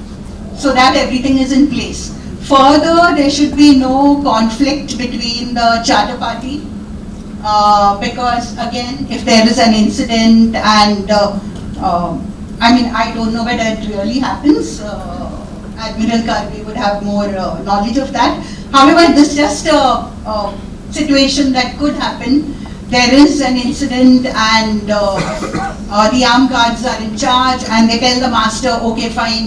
so that everything is in place. Further, there should be no conflict between the charter party, because again, if there is an incident and, I don't know whether it really happens, Admiral Karve would have more knowledge of that. However, this is just a situation that could happen. There is an incident and the armed guards are in charge and they tell the master, okay, fine,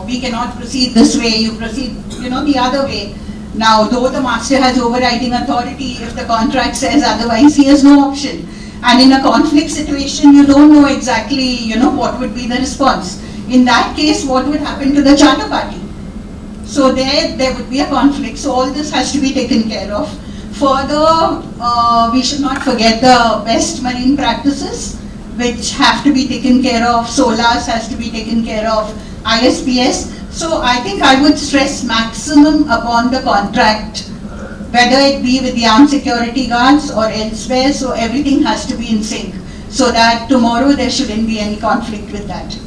we cannot proceed this way, you proceed, the other way. Now, though the master has overriding authority, if the contract says otherwise, he has no option. And in a conflict situation, you don't know exactly, what would be the response. In that case, what would happen to the charter party? So there would be a conflict. So all this has to be taken care of. Further, we should not forget the best marine practices, which have to be taken care of. SOLAS has to be taken care of. ISPS. So I think I would stress maximum upon the contract, whether it be with the armed security guards or elsewhere, so everything has to be in sync, so that tomorrow there shouldn't be any conflict with that.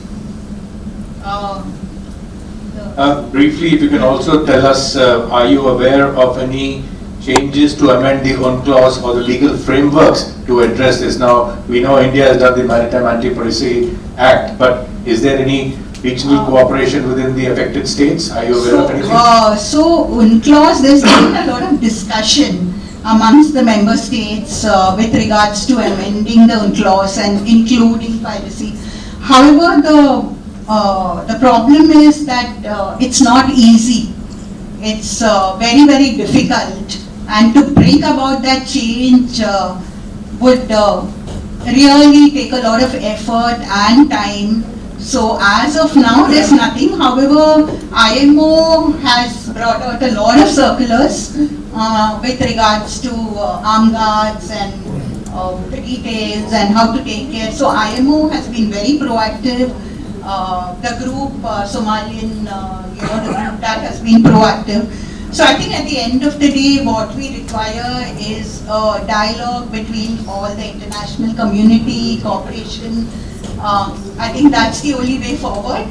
Briefly, if you can also tell us, are you aware of any changes to amend the UNCLOS or the legal frameworks to address this? Now, we know India has done the Maritime Anti-Piracy Act, but is there any regional cooperation within the affected states? Are you aware of anything? So UNCLOS, there's been a lot of discussion amongst the member states with regards to amending the UNCLOS and including piracy. However, the problem is that it's not easy. It's very, very difficult, and to bring about that change would really take a lot of effort and time. So as of now, there's nothing. However, IMO has brought out a lot of circulars with regards to armed guards and the details and how to take care. So IMO has been very proactive. The group, Somalian, the group that has been proactive. So I think at the end of the day, what we require is a dialogue between all the international community, cooperation. I think that's the only way forward.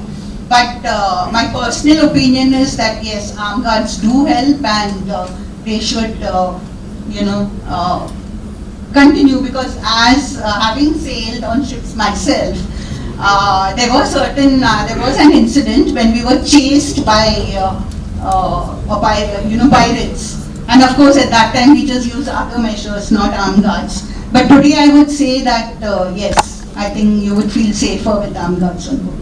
But my personal opinion is that yes, armed guards do help, and they should, continue, because as having sailed on ships myself, there was an incident when we were chased by pirates, and of course at that time we just used other measures, not armed guards. But today I would say that yes, I think you would feel safer with armed guards on board.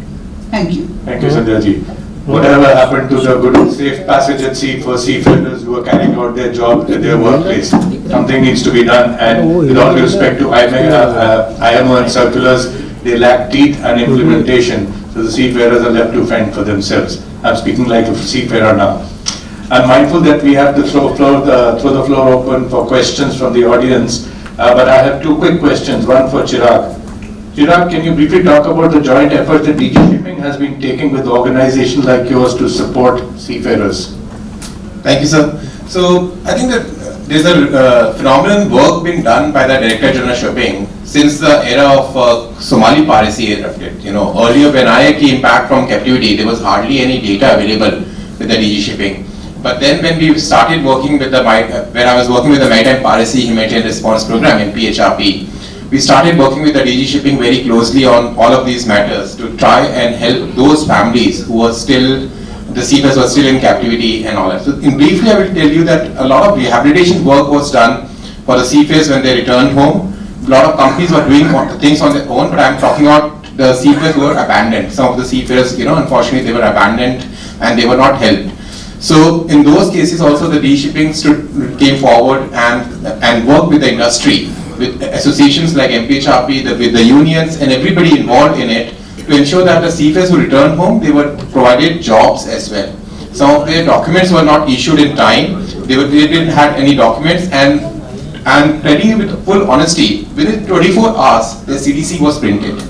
Thank you. Thank you, Sandhya ji. Whatever happened to the good and safe passage at sea for seafarers who are carrying out their job at their workplace? Something needs to be done, and with all due respect to IMO and circulars, they lack teeth and implementation, so the seafarers are left to fend for themselves. I'm speaking like a seafarer now. I'm mindful that we have to throw the floor open for questions from the audience, but I have two quick questions, one for Chirag. Chirag, can you briefly talk about the joint effort that DG Shipping has been taking with organizations like yours to support seafarers? Thank you, sir. So I think that there's a phenomenal work being done by the Director General Shipping since the era of Somali piracy erupted. Earlier when I came back from captivity, there was hardly any data available with the DG Shipping. But then when we started working with when I was working with the Maritime Piracy Humanitarian Response Program in PHRP, we started working with the DG Shipping very closely on all of these matters to try and help those families who were still, the seafarers were still in captivity and all that. So in briefly, I will tell you that a lot of rehabilitation work was done for the seafarers when they returned home. A lot of companies were doing things on their own, but I'm talking about the seafarers who were abandoned. Some of the seafarers, unfortunately they were abandoned and they were not helped. So in those cases also the DG Shipping came forward and worked with the industry, with associations like MPHRP, with the unions and everybody involved in it, to ensure that the seafarers who returned home, they were provided jobs as well. Some of their documents were not issued in time, they didn't have any documents, and telling you with full honesty, within 24 hours the CDC was printed,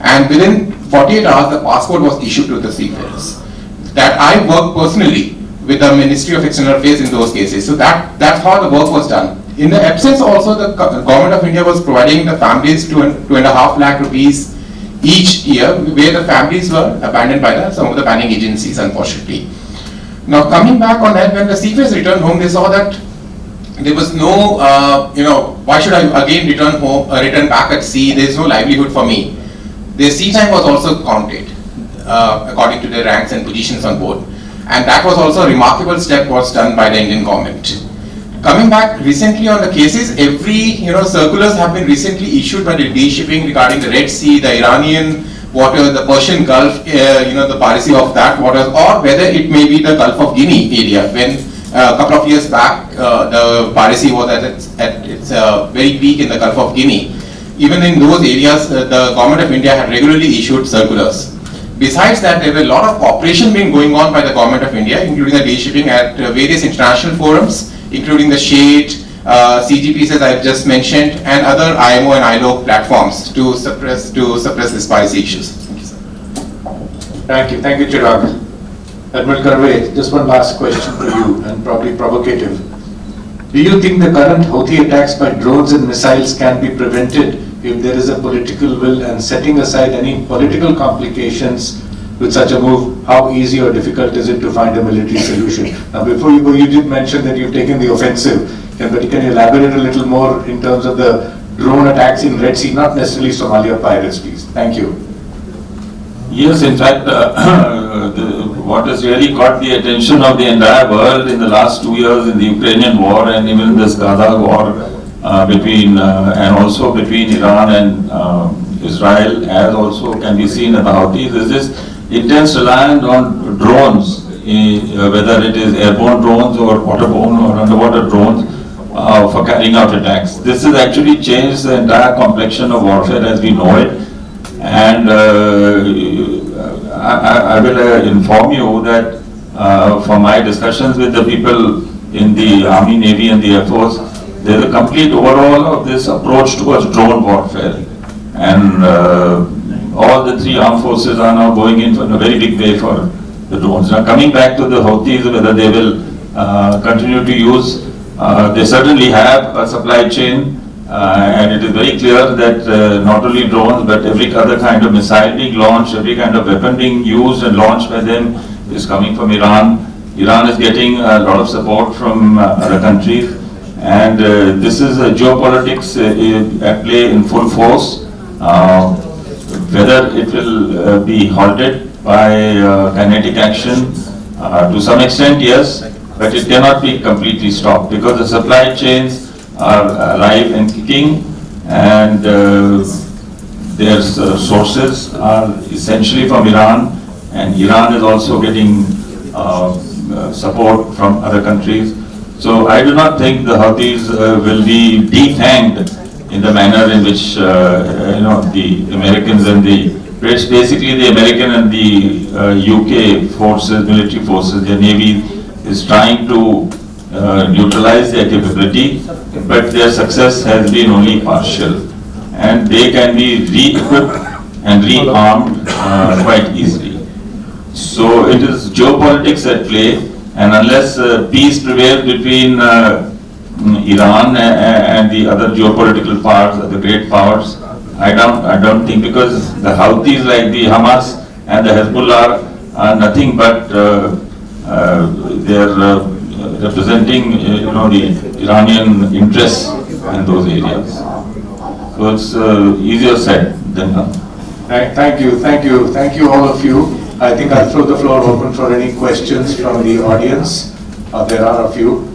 and within 48 hours the passport was issued to the seafarers. That I worked personally with the Ministry of External Affairs in those cases. So that's how the work was done. In the absence also, the Government of India was providing the families 2.5 lakh rupees each year, where the families were abandoned by some of the banning agencies, unfortunately. Now coming back on that, when the seafarers returned home, they saw that there was no, why should I again return back at sea? There is no livelihood for me. Their sea time was also counted according to their ranks and positions on board. And that was also a remarkable step was done by the Indian government. Coming back recently on the cases, every circulars have been recently issued by the DG Shipping regarding the Red Sea, the Iranian water, the Persian Gulf, the piracy of that waters, or whether it may be the Gulf of Guinea area, when a couple of years back the piracy was at its very peak in the Gulf of Guinea. Even in those areas, the Government of India had regularly issued circulars. Besides that, there were a lot of cooperation being going on by the Government of India, including the DG Shipping, at various international forums, including the SHADE, CGPs as I have just mentioned, and other IMO and ILO platforms to suppress these piracy issues. Thank you. Thank you, Chirag. Admiral Karve, just one last question for you, and probably provocative. Do you think the current Houthi attacks by drones and missiles can be prevented if there is a political will, and setting aside any political complications with such a move, how easy or difficult is it to find a military solution? Now before you go, you did mention that you've taken the offensive, but can you elaborate a little more in terms of the drone attacks in Red Sea, not necessarily Somalia pirates, please? Thank you. Yes, in fact, what has really caught the attention of the entire world in the last 2 years in the Ukrainian war and even this Gaza war and also between Iran and Israel, as also can be seen in the Houthis, is this intense reliance on drones, whether it is airborne drones or waterborne or underwater drones for carrying out attacks. This has actually changed the entire complexion of warfare as we know it. And I will inform you that from my discussions with the people in the Army, Navy and the Air Force, there is a complete overhaul of this approach towards drone warfare. And all the three armed forces are now going in a very big way for the drones. Now coming back to the Houthis, whether they will continue to use. They certainly have a supply chain, and it is very clear that not only drones but every other kind of missile being launched, every kind of weapon being used and launched by them is coming from Iran. Iran is getting a lot of support from other countries, and this is geopolitics at play in full force. Whether it will be halted by kinetic action, to some extent, yes, but it cannot be completely stopped because the supply chains are alive and kicking, and their sources are essentially from Iran, and Iran is also getting support from other countries. So I do not think the Houthis will be defanged in the manner in which the Americans and the British, basically the American and the UK forces, military forces, their navy is trying to neutralize their capability, but their success has been only partial, and they can be re-equipped and rearmed quite easily. So it is geopolitics at play, and unless peace prevails between Iran and the other geopolitical powers, the great powers, I don't think, because the Houthis like the Hamas and the Hezbollah are nothing but they are representing the Iranian interests in those areas. So it's easier said than done. Thank you all of you. I think I'll throw the floor open for any questions from the audience. There are a few.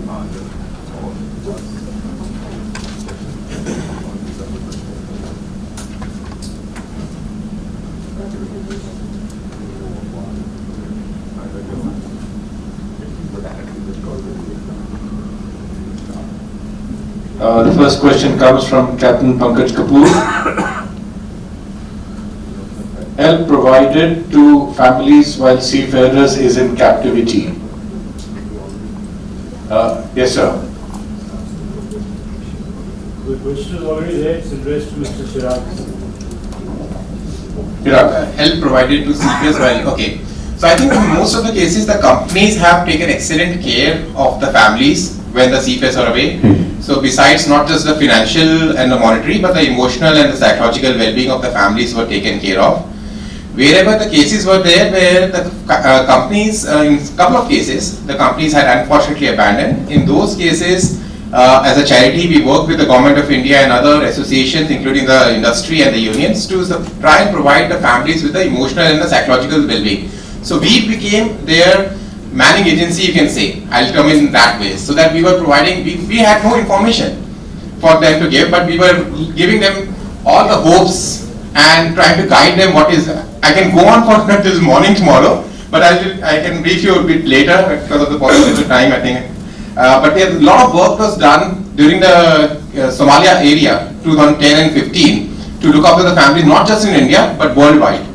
The first question comes from Captain Pankaj Kapoor. Help provided to families while seafarers is in captivity. Yes, sir. The question is already there, it's addressed to Mr. Chirag. Help provided to seafarers while, okay. So I think in most of the cases the companies have taken excellent care of the families when the seafarers are away. So besides not just the financial and the monetary, but the emotional and the psychological well-being of the families were taken care of. Wherever the cases were there where the companies, in a couple of cases, the companies had unfortunately abandoned. In those cases, as a charity, we worked with the Government of India and other associations, including the industry and the unions, to try and provide the families with the emotional and the psychological well-being. So we became their manning agency, you can say. I'll come in that way. So that we were providing, we had no information for them to give, but we were giving them all the hopes and trying to guide them what is. I can go on for till morning tomorrow, but I can brief you a bit later because of the paucity of time, I think. But a lot of work was done during the Somalia area, 2010 and 15, to look after the families, not just in India, but worldwide.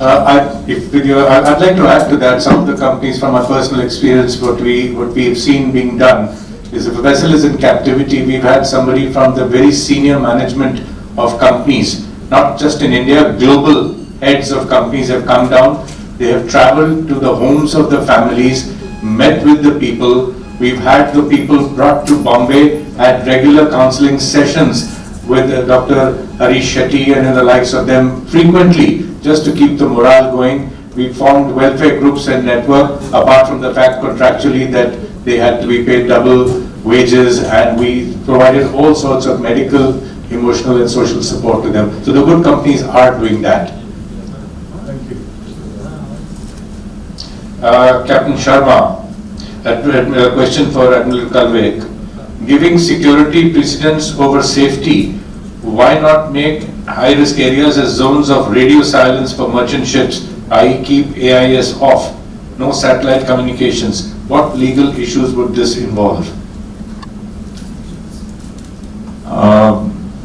I'd like to add to that. Some of the companies, from our personal experience, what we have seen being done is if a vessel is in captivity, we've had somebody from the very senior management of companies, not just in India, global heads of companies have come down. They have traveled to the homes of the families, met with the people. We've had the people brought to Bombay, had regular counseling sessions with Dr. Harish Shetty and the likes of them frequently, just to keep the morale going. We formed welfare groups and network, apart from the fact contractually that they had to be paid double wages, and we provided all sorts of medical, emotional and social support to them. So the good companies are doing that. Thank you. Captain Sharma, a question for Admiral Kalvek. Giving security precedence over safety, why not make high-risk areas as zones of radio silence for merchant ships, i.e. keep AIS off, no satellite communications? What legal issues would this involve?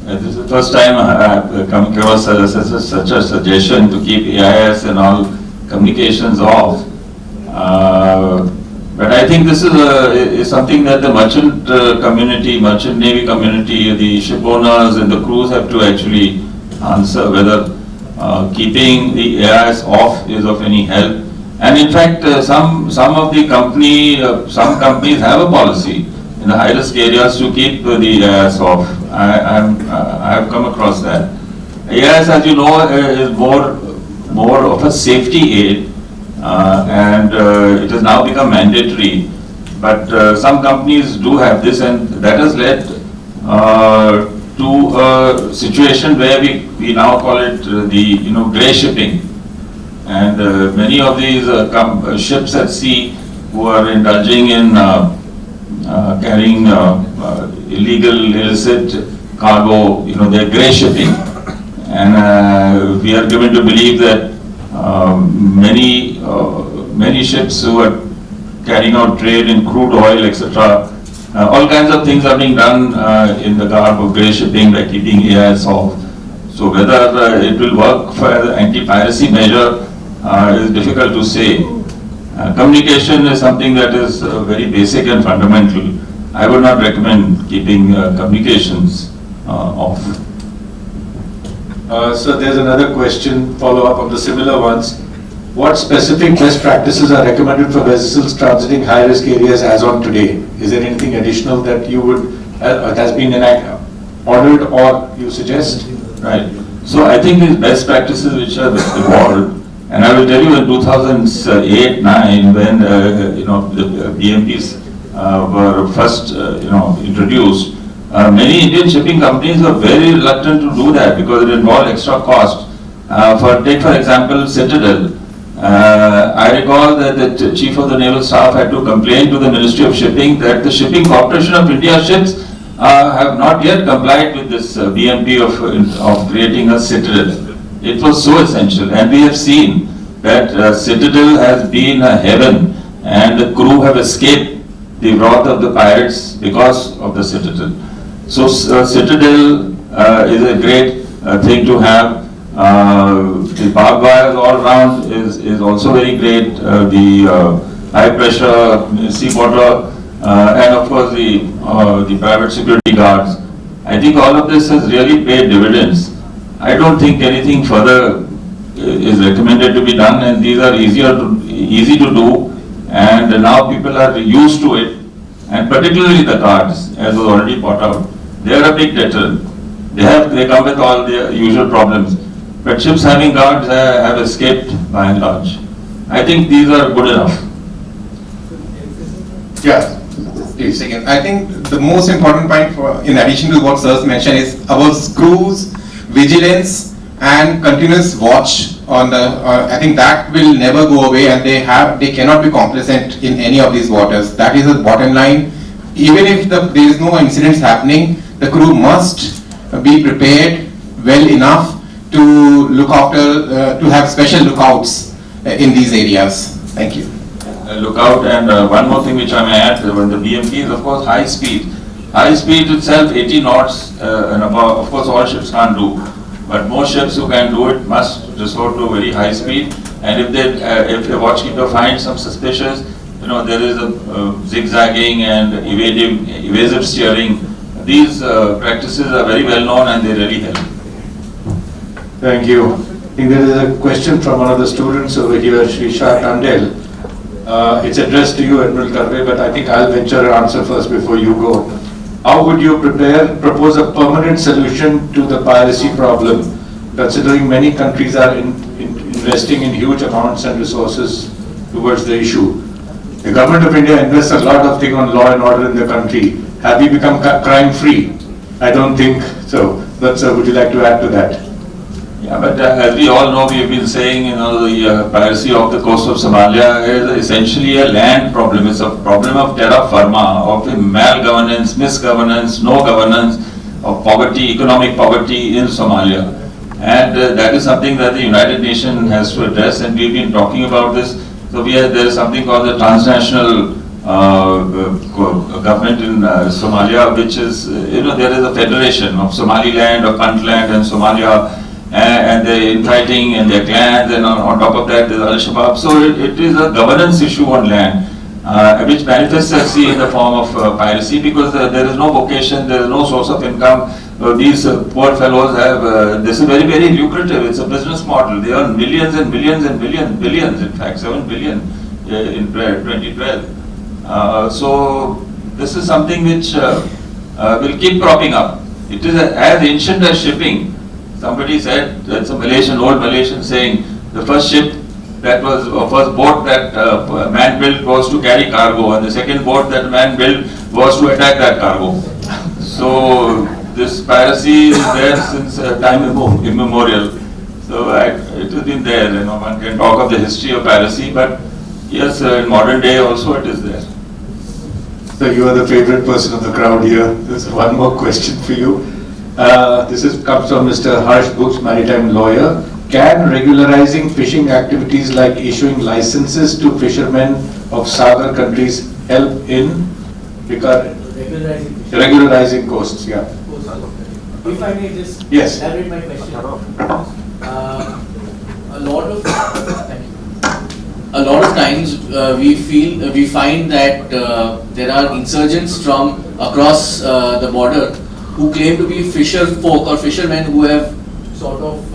This is the first time I've come across such a suggestion to keep AIS and all communications off. But I think this is something that the merchant community, merchant navy community, the ship owners and the crews have to actually answer whether keeping the AIS off is of any help. And in fact, some some companies have a policy in the high-risk areas to keep the AIS off. I have come across that. AIS, as you know, is more of a safety aid, and it has now become mandatory. But some companies do have this, and that has led to a situation where we now call it the grey shipping. And many of these ships at sea who are indulging in carrying illegal, illicit cargo, they're grey shipping. And we are given to believe that many ships who are carrying out trade in crude oil, etc., all kinds of things are being done in the garb of grey shipping by keeping AIS off. So whether it will work for the anti-piracy measure is difficult to say. Communication is something that is very basic and fundamental. I would not recommend keeping communications off. So there's another question, follow-up of the similar ones. What specific best practices are recommended for vessels transiting high-risk areas as on today? Is there anything additional that you would, has been ordered or you suggest? Right. So I think these best practices which have evolved, and I will tell you in 2008-9 when the BMPs were first introduced, many Indian shipping companies were very reluctant to do that because it involved extra cost. Take for example Citadel. I recall that the Chief of the Naval Staff had to complain to the Ministry of Shipping that the Shipping Corporation of India ships have not yet complied with this BMP of creating a Citadel. It was so essential, and we have seen that Citadel has been a heaven, and the crew have escaped the wrath of the pirates because of the Citadel. So Citadel is a great thing to have. The barbed wires all round is also very great. The high pressure seawater and of course the private security guards. I think all of this has really paid dividends. I don't think anything further is recommended to be done, and these are easy to do, and now people are used to it, and particularly the guards, as was already brought out. They are a big deterrent. They come with all their usual problems. But ships having guards have escaped by and large. I think these are good enough. Yeah, please. Second, I think the most important point, in addition to what Sir mentioned, is our crews, vigilance, and continuous watch on the. I think that will never go away, and they cannot be complacent in any of these waters. That is the bottom line. Even if there is no incidents happening, the crew must be prepared well enough to look after, to have special lookouts in these areas. Thank you. Lookout, and one more thing which I may add, when the BMP is of course high speed. High speed itself 80 knots and above, of course all ships can't do, but most ships who can do it must resort to very high speed, and if a watchkeeper finds some suspicious, there is a zigzagging and evasive steering. These practices are very well known and they really help. Thank you. I think there is a question from one of the students over here, Shrisha Tandel. It's addressed to you, Admiral Karve, but I think I'll venture an answer first before you go. How would you propose a permanent solution to the piracy problem, considering many countries are investing in huge amounts and resources towards the issue? The government of India invests a lot of things on law and order in the country. Have we become crime-free? I don't think so. But would you like to add to that? Yeah, but as we all know, we have been saying, the piracy off the coast of Somalia is essentially a land problem. It's a problem of terra firma, of malgovernance, misgovernance, no governance, of poverty, economic poverty in Somalia. And that is something that the United Nations has to address, and we've been talking about this. So there is something called the transnational government in Somalia, which is, there is a federation of Somaliland, of Puntland and Somalia, and they're fighting and their clans, and on top of that there's Al-Shabaab. So it is a governance issue on land, which manifests, in the form of piracy, because there is no vocation, there is no source of income. So these poor fellows have, this is very, very lucrative. It's a business model. They earn millions and millions and billions, in fact, 7 billion in 2012. So this is something which will keep cropping up. It is as ancient as shipping. Somebody said, that's a Malaysian, old Malaysian saying, the first ship that was, first boat that man built was to carry cargo, and the second boat that man built was to attack that cargo. So this piracy is there since time immemorial. So it has been there, you know, one can talk of the history of piracy, but yes, in modern day also it is there. So you are the favorite person of the crowd here. There's one more question for you. Comes from Mr. Harsh Books, Maritime lawyer. Can regularizing fishing activities like issuing licenses to fishermen of Sagar countries help in regularizing coasts? Yeah. If I may just elaborate my question. A lot of times we find that there are insurgents from across the border who claim to be fisher folk or fishermen who have sort of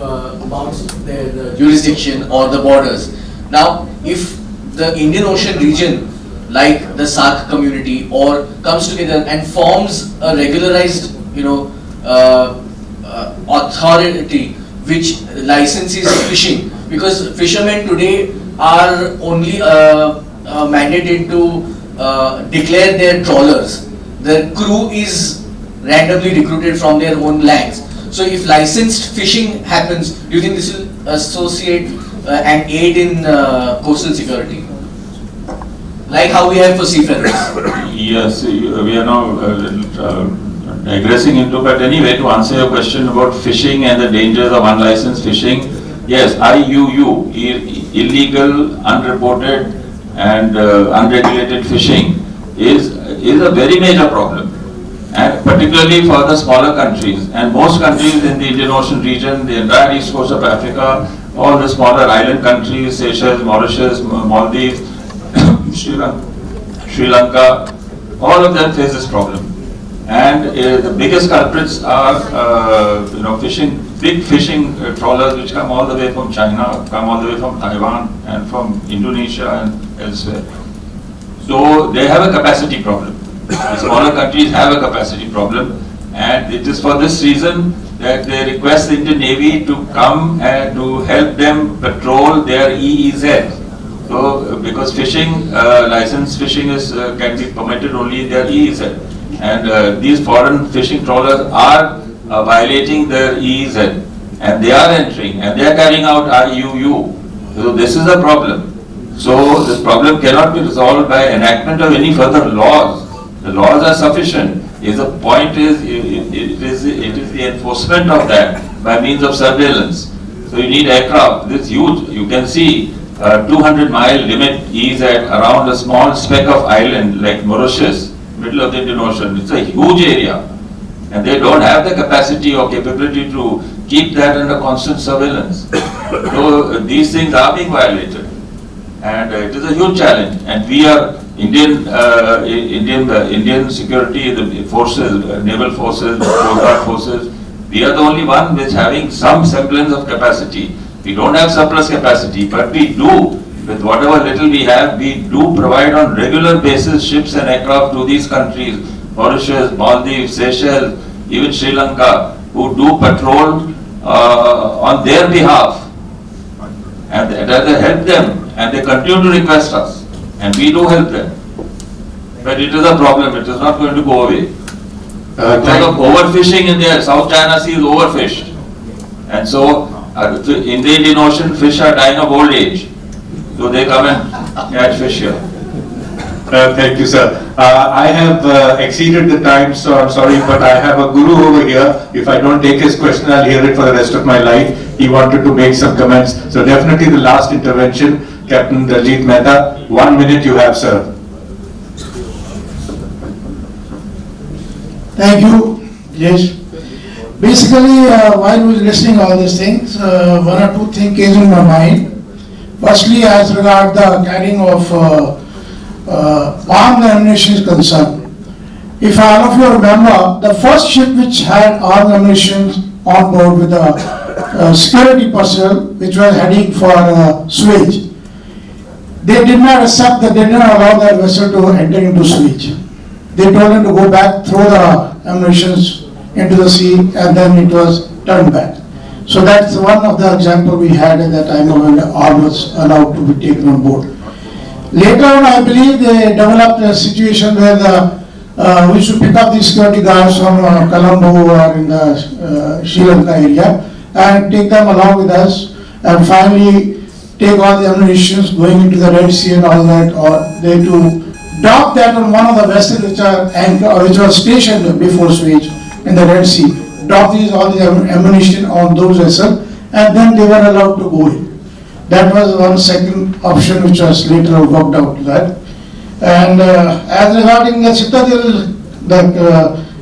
bounced their jurisdiction or the borders. Now, if the Indian Ocean region, like the SAARC community, or comes together and forms a regularized, authority which licenses fishing, because fishermen today are only mandated to declare their trawlers. The crew is randomly recruited from their own lands. So if licensed fishing happens, do you think this will associate and aid in coastal security? Like how we have for seafarers? Yes, we are now digressing into, but anyway, to answer your question about fishing and the dangers of unlicensed fishing, yes, IUU, illegal, unreported and unregulated fishing is a very major problem, and particularly for the smaller countries, and most countries in the Indian Ocean region, the entire east coast of Africa, all the smaller island countries, Seychelles, Mauritius, Maldives, Sri Lanka, all of them face this problem. And the biggest culprits are, big fishing trawlers which come all the way from China, come all the way from Taiwan and from Indonesia and elsewhere. So they have a capacity problem. The smaller countries have a capacity problem, and it is for this reason that they request the Indian Navy to come and to help them patrol their EEZ. So, because fishing, licensed fishing can be permitted only in their EEZ. And these foreign fishing trawlers are violating their EEZ, and they are entering, and they are carrying out IUU. So this is a problem. So this problem cannot be resolved by enactment of any further laws. The laws are sufficient. The point is, it is the enforcement of that by means of surveillance. So you need aircraft. This huge, you can see 200-mile limit is around a small speck of island like Mauritius, middle of the Indian Ocean. It's a huge area, and they don't have the capacity or capability to keep that under constant surveillance. So these things are being violated, and it is a huge challenge. And we are Indian security, the forces, naval forces, coast guard forces. We are the only one which having some semblance of capacity. We don't have surplus capacity, but we do, with whatever little we have, we do provide on regular basis ships and aircraft to these countries, Mauritius, Maldives, Seychelles, even Sri Lanka, who do patrol on their behalf, and they help them, and they continue to request us, and we do help them. But it is a problem, it is not going to go away. Because of overfishing in there, South China Sea is overfished, and so in the Indian Ocean, fish are dying of old age. So they come and catch fish here. Thank you, sir. I have exceeded the time, so I'm sorry, but I have a guru over here. If I don't take his question, I'll hear it for the rest of my life. He wanted to make some comments. So definitely the last intervention, Captain Daljit Mehta. 1 minute you have, sir. Thank you. Yes. Basically, while we were listening all these things, one or two things came in my mind. Firstly, as regard the carrying of armed ammunition is concerned, if all of you remember, the first ship which had armed ammunition on board with a security personnel, which was heading for Suez, they did not accept that, they did not allow that vessel to enter into Suez. They told them to go back, throw the ammunition into the sea, and then it was turned back. So that's one of the examples we had at that time when the arm was allowed to be taken on board. Later on, I believe they developed a situation where we should pick up the security guards from Colombo or in the Sri Lanka area and take them along with us, and finally take all the ammunition going into the Red Sea and all that, or they to dock that on one of the vessels which was stationed before Suez in the Red Sea, dock all the ammunition on those vessels, and then they were allowed to go in. That was one second option which was later worked out to that. And as regarding the Citadel that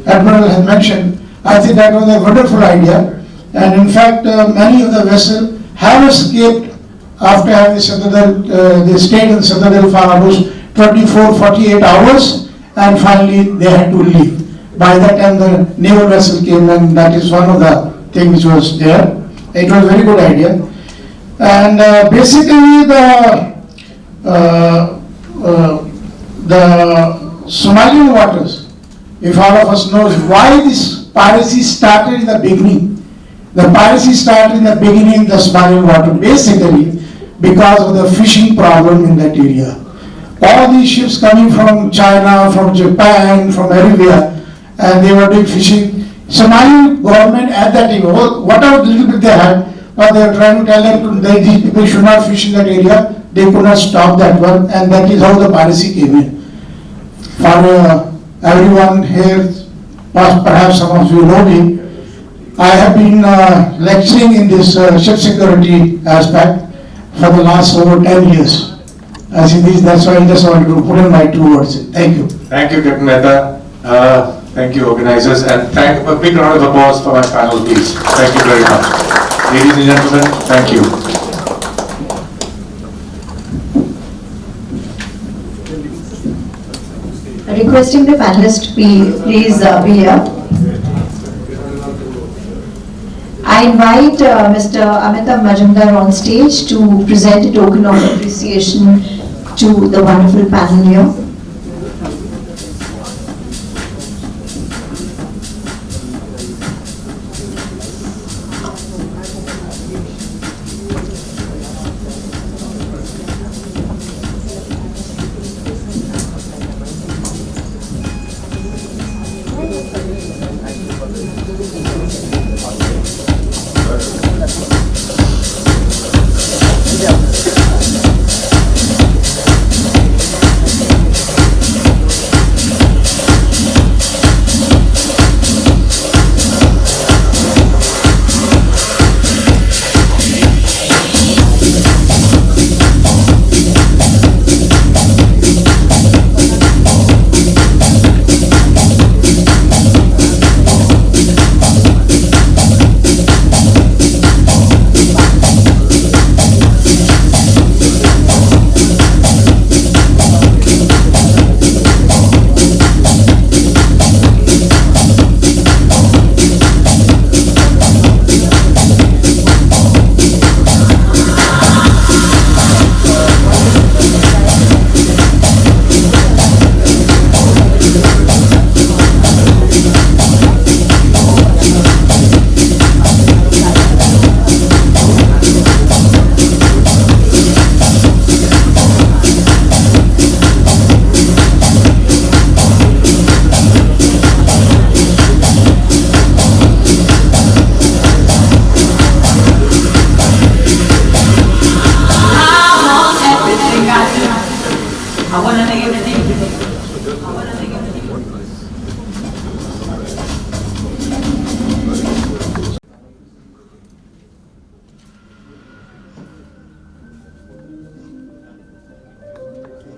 Admiral had mentioned, I think that was a wonderful idea. And in fact, many of the vessels have escaped after having Citadel, they stayed in Citadel for almost 24-48 hours, and finally they had to leave. By that time the naval vessel came, and that is one of the things which was there. It was a very good idea. And basically the Somalian waters, if all of us knows why this piracy started in the beginning. The piracy started in the beginning, the Somalian water, basically because of the fishing problem in that area. All these ships coming from China, from Japan, from everywhere, and they were doing fishing. Somali government at that time, whatever little bit they had, but they were trying to tell them that these people should not fish in that area. They could not stop that one, and that is how the piracy came in. For everyone here, perhaps some of you know me, I have been lecturing in this ship security aspect for the last over 10 years. I think that's why I just wanted to put in my 2 words. Thank you. Thank you, Captain Mehta. Thank you, organizers, and a big round of applause for my panel, please. Thank you very much. Ladies and gentlemen, thank you. Requesting the panelists please be here. I invite Mr. Amitabh Majumdar on stage to present a token of appreciation to the wonderful panel here.